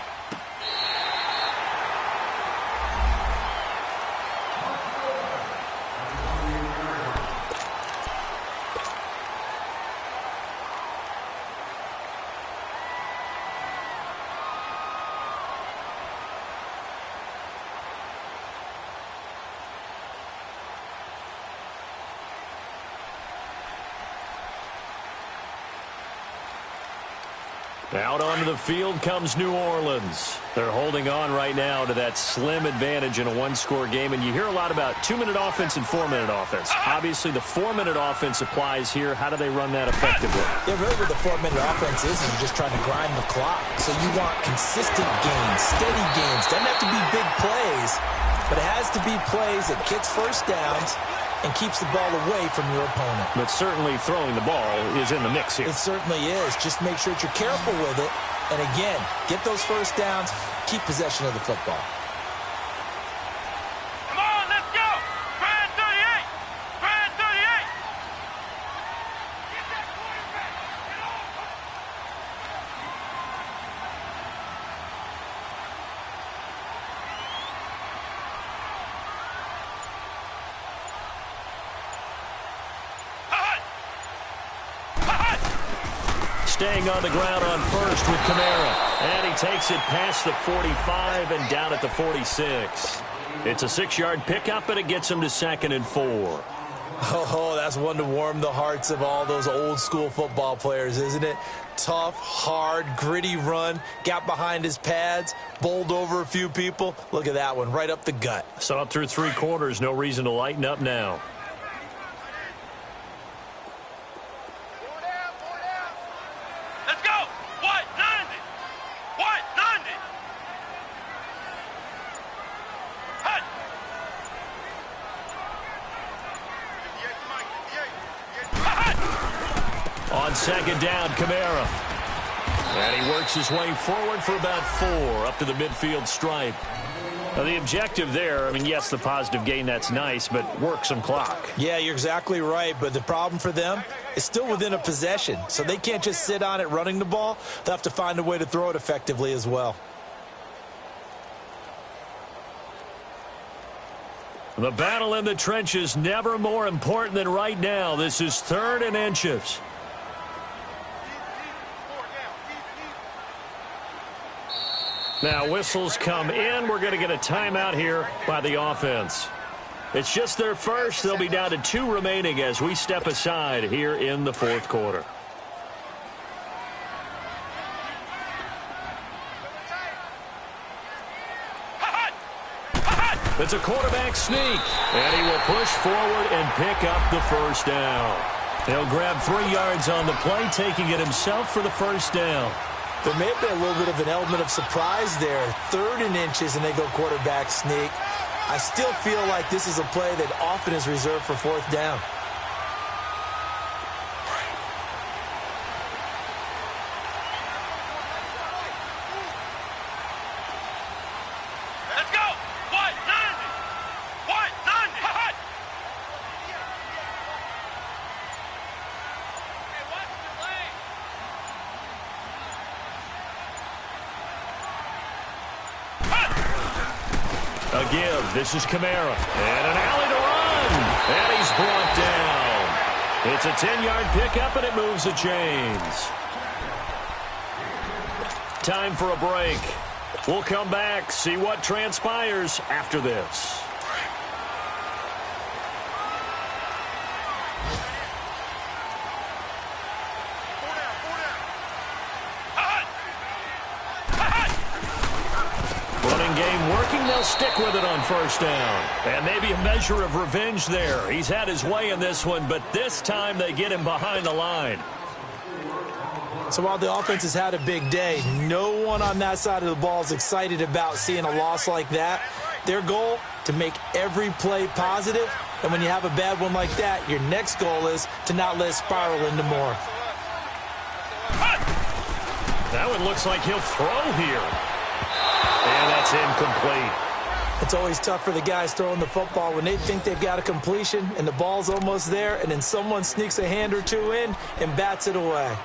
S3: Out onto the field comes New Orleans. They're holding on right now to that slim advantage in a 1-score game. And you hear a lot about 2-minute offense and 4-minute offense. Obviously, the 4-minute offense applies here. How do they run that effectively?
S5: Yeah, really what the 4-minute offense is just trying to grind the clock. So you want consistent gains, steady gains. Doesn't have to be big plays, but it has to be plays that gets first downs and keeps the ball away from your opponent.
S3: But certainly throwing the ball is in the mix here.
S5: It certainly is. Just make sure that you're careful with it. And again, get those first downs, keep possession of the football.
S4: Come on, let's go! Brand 38! Brand 38! Get that quarterback! Get off!
S3: Staying on the ground on first with Kamara. And he takes it past the 45 and down at the 46. It's a 6-yard pickup, and it gets him to 2nd and 4.
S5: Oh, that's one to warm the hearts of all those old-school football players, isn't it? Tough, hard, gritty run, got behind his pads, bowled over a few people. Look at that one, right up the gut.
S3: So up through 3 quarters, no reason to lighten up now.
S4: Let's go! What? 90!
S3: On second down, Kamara. And he works his way forward for about 4 up to the midfield stripe. Now, the objective there, I mean, yes, the positive gain, that's nice, but work some clock.
S5: Yeah, you're exactly right, but the problem for them is still within a possession, so they can't just sit on it running the ball. They'll have to find a way to throw it effectively as well.
S3: The battle in the trenches never more important than right now. This is 3rd and inches. Now whistles come in. We're going to get a timeout here by the offense. It's just their first. They'll be down to 2 remaining as we step aside here in the 4th quarter. It's a quarterback sneak, and he will push forward and pick up the first down. He'll grab 3 yards on the play, taking it himself for the first down.
S5: There may have been a little bit of an element of surprise there. 3rd and inches, and they go quarterback sneak. I still feel like this is a play that often is reserved for 4th down.
S4: Let's go! What? 90! What? 90! Hot! Hey, watch the lane!
S3: A give. This is Kamara. And an alley to run. And he's brought down. It's a 10-yard pickup, and it moves the chains. Time for a break. We'll come back, see what transpires after this. Running game working. They'll stick with it on first down. And maybe a measure of revenge there. He's had his way in this one, but this time they get him behind the line.
S5: So while the offense has had a big day, no one on that side of the ball is excited about seeing a loss like that. Their goal, to make every play positive. And when you have a bad one like that, your next goal is to not let it spiral into more.
S3: That one looks like he'll throw here. And that's incomplete.
S5: It's always tough for the guys throwing the football when they think they've got a completion and the ball's almost there, and then someone sneaks a hand or two in and bats it away.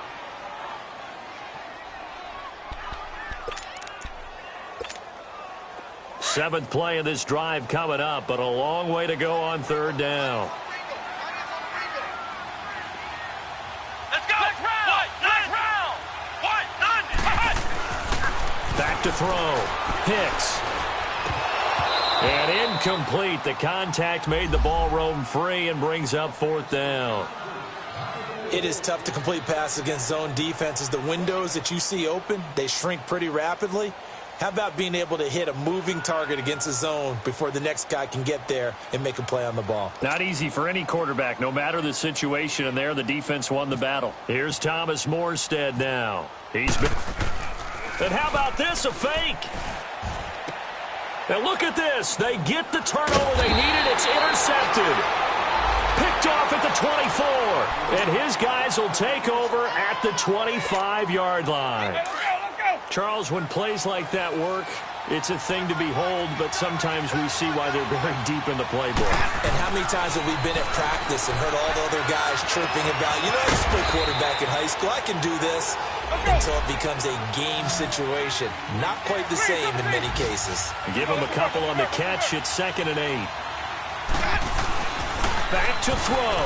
S3: Seventh play of this drive coming up, but a long way to go on 3rd down.
S4: Let's go! Next round! Next round! What? 90!
S3: Back to throw. Hicks. And incomplete. The contact made the ball roam free and brings up 4th down.
S5: It is tough to complete passes against zone defenses. The windows that you see open, they shrink pretty rapidly. How about being able to hit a moving target against a zone before the next guy can get there and make a play on the ball?
S3: Not easy for any quarterback, no matter the situation, and there the defense won the battle. Here's Thomas Morstead now. He's been... And how about this, a fake? And look at this. They get the turnover they needed. It's intercepted. Picked off at the 24. And his guys will take over at the 25-yard line. Charles, when plays like that work, it's a thing to behold, but sometimes we see why they're very deep in the playbook.
S5: And how many times have we been at practice and heard all the other guys chirping about, you know, I used to play quarterback in high school, I can do this, until it becomes a game situation. Not quite the same in many cases.
S3: Give him a couple on the catch. It's 2nd and 8. Back to throw.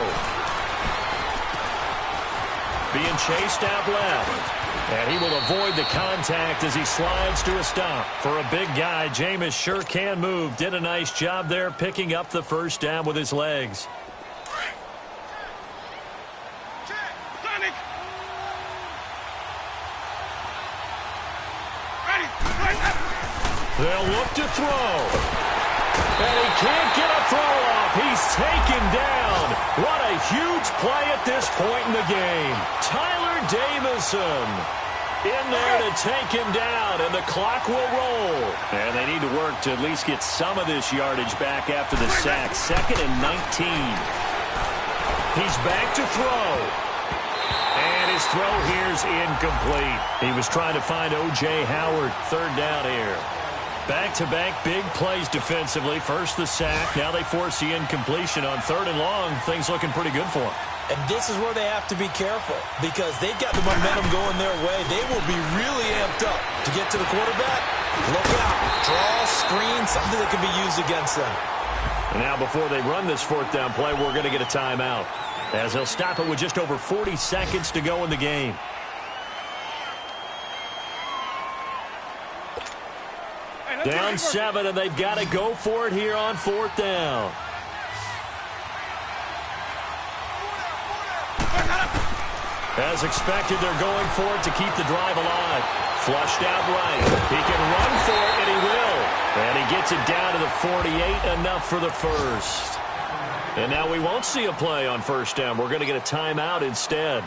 S3: Being chased out left. And he will avoid the contact as he slides to a stop. For a big guy, Jameis sure can move. Did a nice job there picking up the first down with his legs. They'll look to throw. And he can't get a throw off. He's taken down. What a huge play at this point in the game. Tyler Davison in there to take him down, and the clock will roll. And they need to work to at least get some of this yardage back after the sack. 2nd and 19. He's back to throw. And throw here's incomplete. He was trying to find O.J. Howard. Third down here. Back-to-back big plays defensively. First the sack. Now they force the incompletion on 3rd and long. Things looking pretty good for them.
S5: And this is where they have to be careful because they've got the momentum going their way. They will be really amped up to get to the quarterback. Look out. Draw, screen, something that can be used against them.
S3: And now before they run this 4th down play, we're going to get a timeout, as they'll stop it with just over 40 seconds to go in the game. Down 7, and they've got to go for it here on 4th down. As expected, they're going for it to keep the drive alive. Flushed out right. He can run for it, and he will. And he gets it down to the 48, enough for the first. And now we won't see a play on 1st down. We're going to get a timeout instead,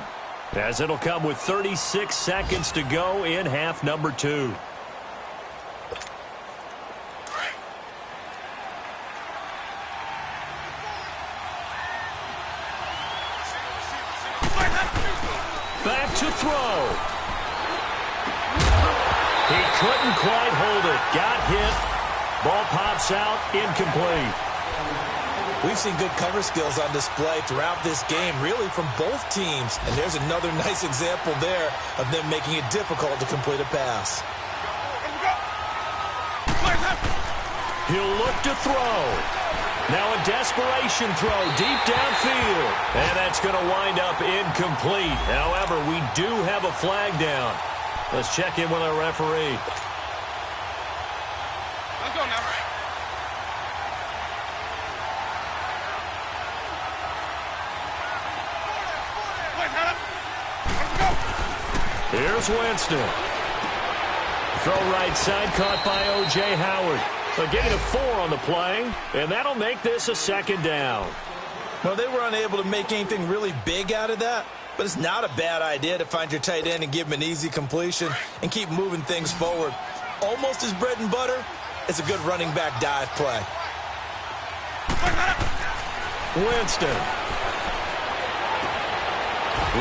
S3: as it'll come with 36 seconds to go in half number 2. Back to throw. He couldn't quite hold it. Got hit. Ball pops out. Incomplete.
S5: We've seen good cover skills on display throughout this game, really from both teams. And there's another nice example there of them making it difficult to complete a pass.
S3: He'll look to throw. Now a desperation throw deep downfield. And that's going to wind up incomplete. However, we do have a flag down. Let's check in with our referee.
S4: Let's go now.
S3: Here's Winston. Throw right side, caught by O.J. Howard. A gain of 4 on the play, and that'll make this a 2nd down.
S5: Well, they were unable to make anything really big out of that, but it's not a bad idea to find your tight end and give him an easy completion and keep moving things forward. Almost his bread and butter. It's a good running back dive play.
S3: Winston.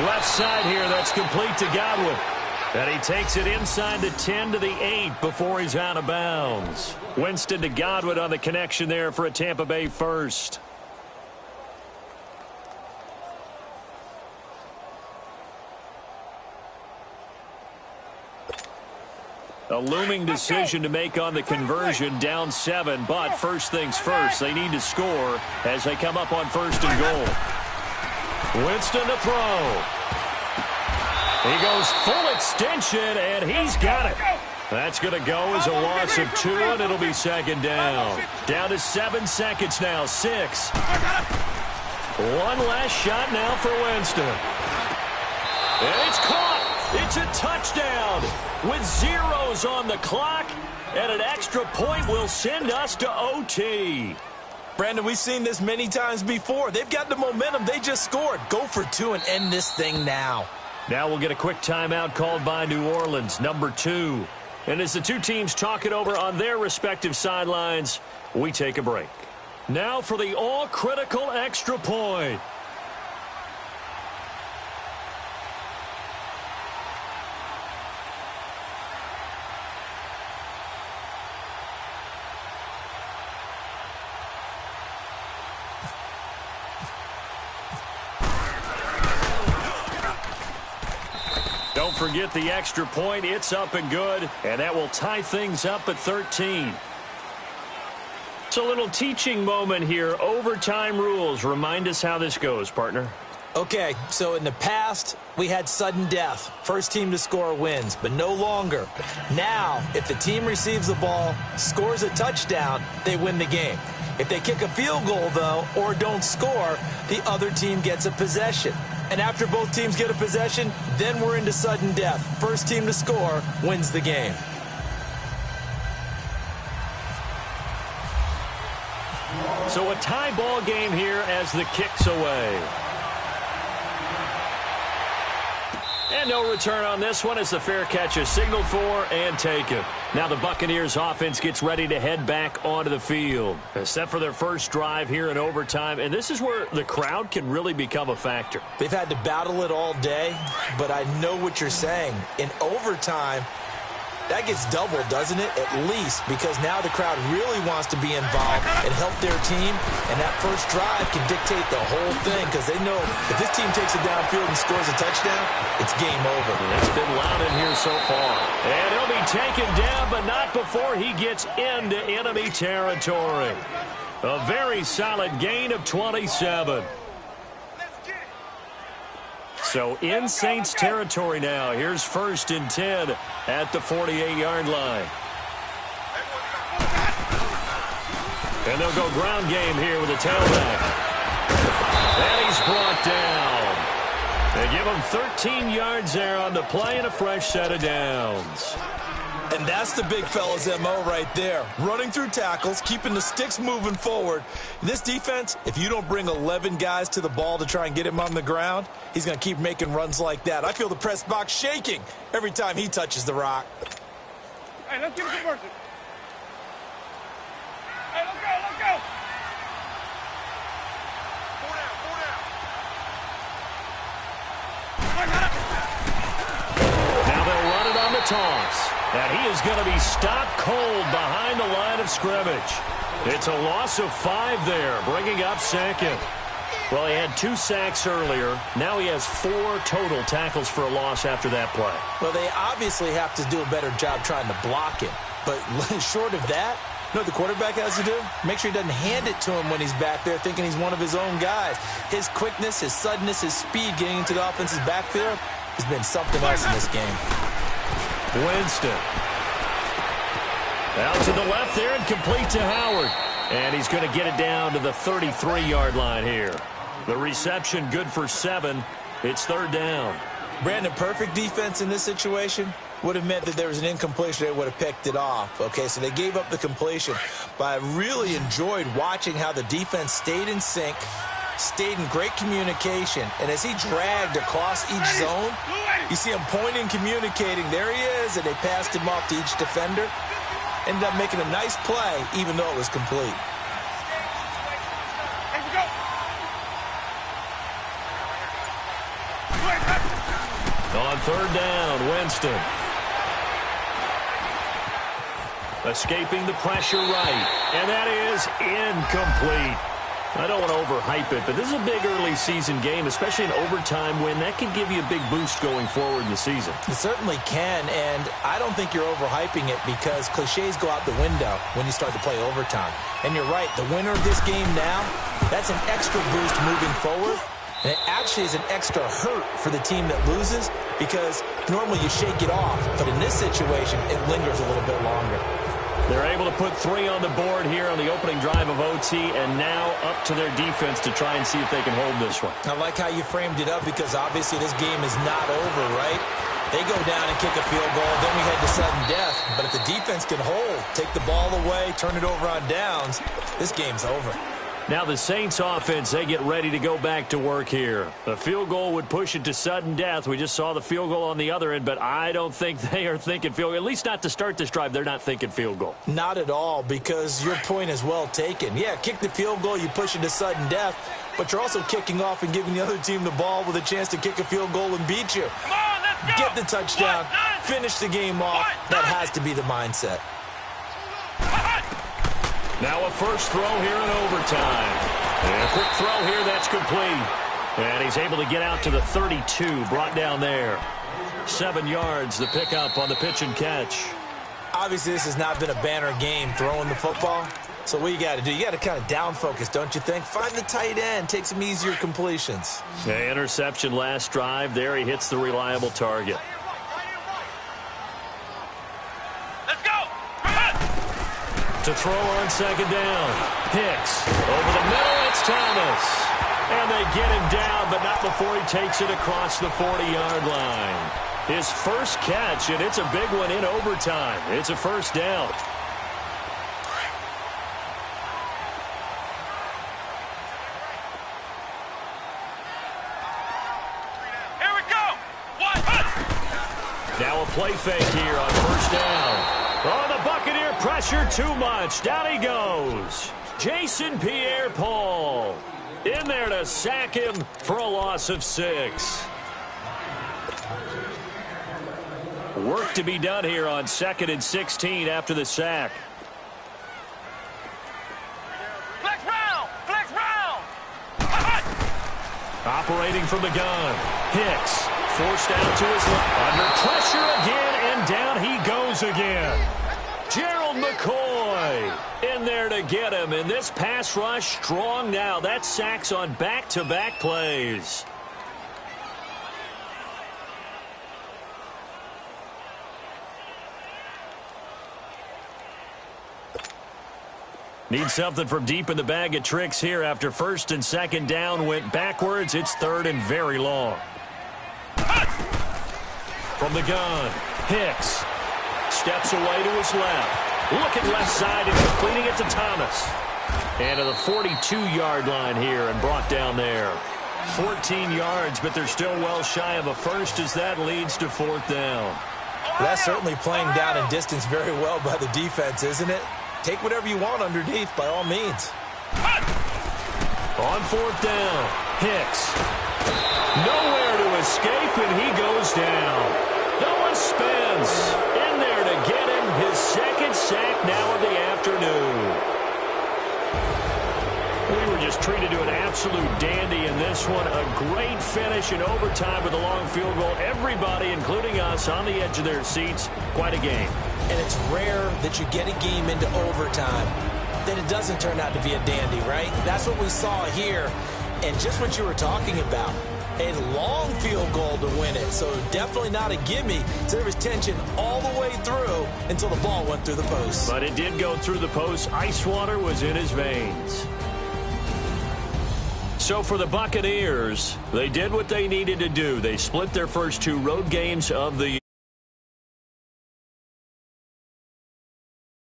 S3: Left side here, that's complete to Godwin. And he takes it inside the 10 to the 8 before he's out of bounds. Winston to Godwin on the connection there for a Tampa Bay first. A looming decision to make on the conversion, down 7. But first things first, they need to score as they come up on 1st and goal. Winston to throw. He goes full extension, and he's got it. That's going to go as a loss of 2, and it'll be 2nd down. Down to 7 seconds now, 6. One last shot now for Winston. And it's caught. It's a touchdown with zeros on the clock, and an extra point will send us to OT.
S5: Brandon, we've seen this many times before. They've got the momentum. They just scored. Go for 2 and end this thing now.
S3: Now we'll get a quick timeout called by New Orleans, number 2. And as the two teams talk it over on their respective sidelines, we take a break. Now for the all-critical extra point. Don't forget the extra point. It's up and good, and that will tie things up at 13. It's a little teaching moment here. Overtime rules. Remind us how this goes, partner.
S5: Okay, so in the past, we had sudden death. First team to score wins, but no longer. Now, if the team receives the ball, scores a touchdown, they win the game. If they kick a field goal, though, or don't score, the other team gets a possession. And after both teams get a possession, then we're into sudden death. First team to score wins the game.
S3: So a tie ball game here as the kick's away. And no return on this one as the fair catch is signaled for and taken. Now the Buccaneers offense gets ready to head back onto the field. Set for their first drive here in overtime, and this is where the crowd can really become a factor.
S5: They've had to battle it all day, but I know what you're saying. In overtime, that gets doubled, doesn't it? At least, because now the crowd really wants to be involved and help their team, and that first drive can dictate the whole thing because they know if this team takes it downfield and scores a touchdown, it's game over.
S3: It's been loud in here so far. And he'll be taken down, but not before he gets into enemy territory. A very solid gain of 27. So in Saints territory now. Here's 1st and 10 at the 48-yard line. And they'll go ground game here with a tailback. And he's brought down. They give him 13 yards there on the play and a fresh set of downs.
S5: And that's the big fella's MO right there. Running through tackles, keeping the sticks moving forward. This defense, if you don't bring 11 guys to the ball to try and get him on the ground, he's going to keep making runs like that. I feel the press box shaking every time he touches the rock.
S4: Hey, let's give it conversion. Hey, let's go, let's go.
S3: Now they'll run it on the toss. And he is going to be stopped cold behind the line of scrimmage. It's a loss of 5 there, bringing up 2nd. Well, he had 2 sacks earlier. Now he has 4 total tackles for a loss after that play.
S5: Well, they obviously have to do a better job trying to block him. But short of that, you know what the quarterback has to do? Make sure he doesn't hand it to him when he's back there thinking he's one of his own guys. His quickness, his suddenness, his speed getting into the offense's backfield has been something else in this game.
S3: Winston. Out to the left there and complete to Howard. And he's going to get it down to the 33-yard line here. The reception good for 7. It's 3rd down.
S5: Brandon, perfect defense in this situation would have meant that there was an incompletion. They would have picked it off. Okay, so they gave up the completion. But I really enjoyed watching how the defense stayed in sync, stayed in great communication, and as he dragged across each zone, you see him pointing, communicating. There he is, and they passed him off to each defender. Ended up making a nice play, even though it was complete.
S3: On 3rd down, Winston. Escaping the pressure right, and that is incomplete. I don't want to overhype it, but this is a big early season game, especially an overtime win. That could give you a big boost going forward in the season.
S5: It certainly can, and I don't think you're overhyping it because cliches go out the window when you start to play overtime. And you're right, the winner of this game now, that's an extra boost moving forward. And it actually is an extra hurt for the team that loses because normally you shake it off, but in this situation, it lingers a little bit longer.
S3: They're able to put 3 on the board here on the opening drive of OT, and now up to their defense to try and see if they can hold this one.
S5: I like how you framed it up because obviously this game is not over, right? They go down and kick a field goal, then we head to sudden death. But if the defense can hold, take the ball away, turn it over on downs, this game's over.
S3: Now the Saints offense, they get ready to go back to work here. The field goal would push it to sudden death. We just saw the field goal on the other end, but I don't think they are thinking field goal. At least not to start this drive. They're not thinking field goal.
S5: Not at all, because your point is well taken. Yeah, kick the field goal, you push it to sudden death, but you're also kicking off and giving the other team the ball with a chance to kick a field goal and beat you.
S4: Come on, let's go.
S5: Get the touchdown, finish the game off. That has to be the mindset.
S3: Now a first throw here in overtime. And a quick throw here, that's complete. And he's able to get out to the 32, brought down there. 7 yards, the pickup on the pitch and catch.
S5: Obviously, this has not been a banner game throwing the football. So what you got to do, you got to kind of down focus, don't you think? Find the tight end, take some easier completions.
S3: The interception last drive. There he hits the reliable target. To throw on second down. Hicks. Over the middle, it's Thomas. And they get him down, but not before he takes it across the 40-yard line. His first catch, and it's a big one in overtime. It's a first down.
S4: Here we go.
S3: Now a play fake here on first down. On pressure too much. Down he goes. Jason Pierre-Paul in there to sack him for a loss of 6. Work to be done here on 2nd and 16 after the sack.
S4: Flex round! Flex round!
S3: Operating from the gun. Hicks forced out to his left. Under pressure again, and down he goes again. Gerald McCoy in there to get him. And this pass rush strong now. That's sacks on back-to-back plays. Need something from deep in the bag of tricks here after 1st and 2nd down went backwards. It's 3rd and very long. From the gun, Hicks steps away to his left. Looking left side and completing it to Thomas. And to the 42-yard line here and brought down there. 14 yards, but they're still well shy of a first as that leads to 4th down.
S5: That's certainly playing down in distance very well by the defense, isn't it? Take whatever you want underneath, by all means.
S3: On 4th down, Hicks. Nowhere to escape, and he goes down. Noah Spence in there to get him his 2nd sack now of the afternoon. We were just treated to an absolute dandy in this one. A great finish in overtime with a long field goal. Everybody, including us, on the edge of their seats. Quite a game.
S5: And it's rare that you get a game into overtime, then it doesn't turn out to be a dandy, right? That's what we saw here. And just what you were talking about, a long field goal to win it. So definitely not a gimme. So there was tension all the way through until the ball went through the post.
S3: But it did go through the post. Ice water was in his veins. So for the Buccaneers, they did what they needed to do. They split their first 2 road games of the year.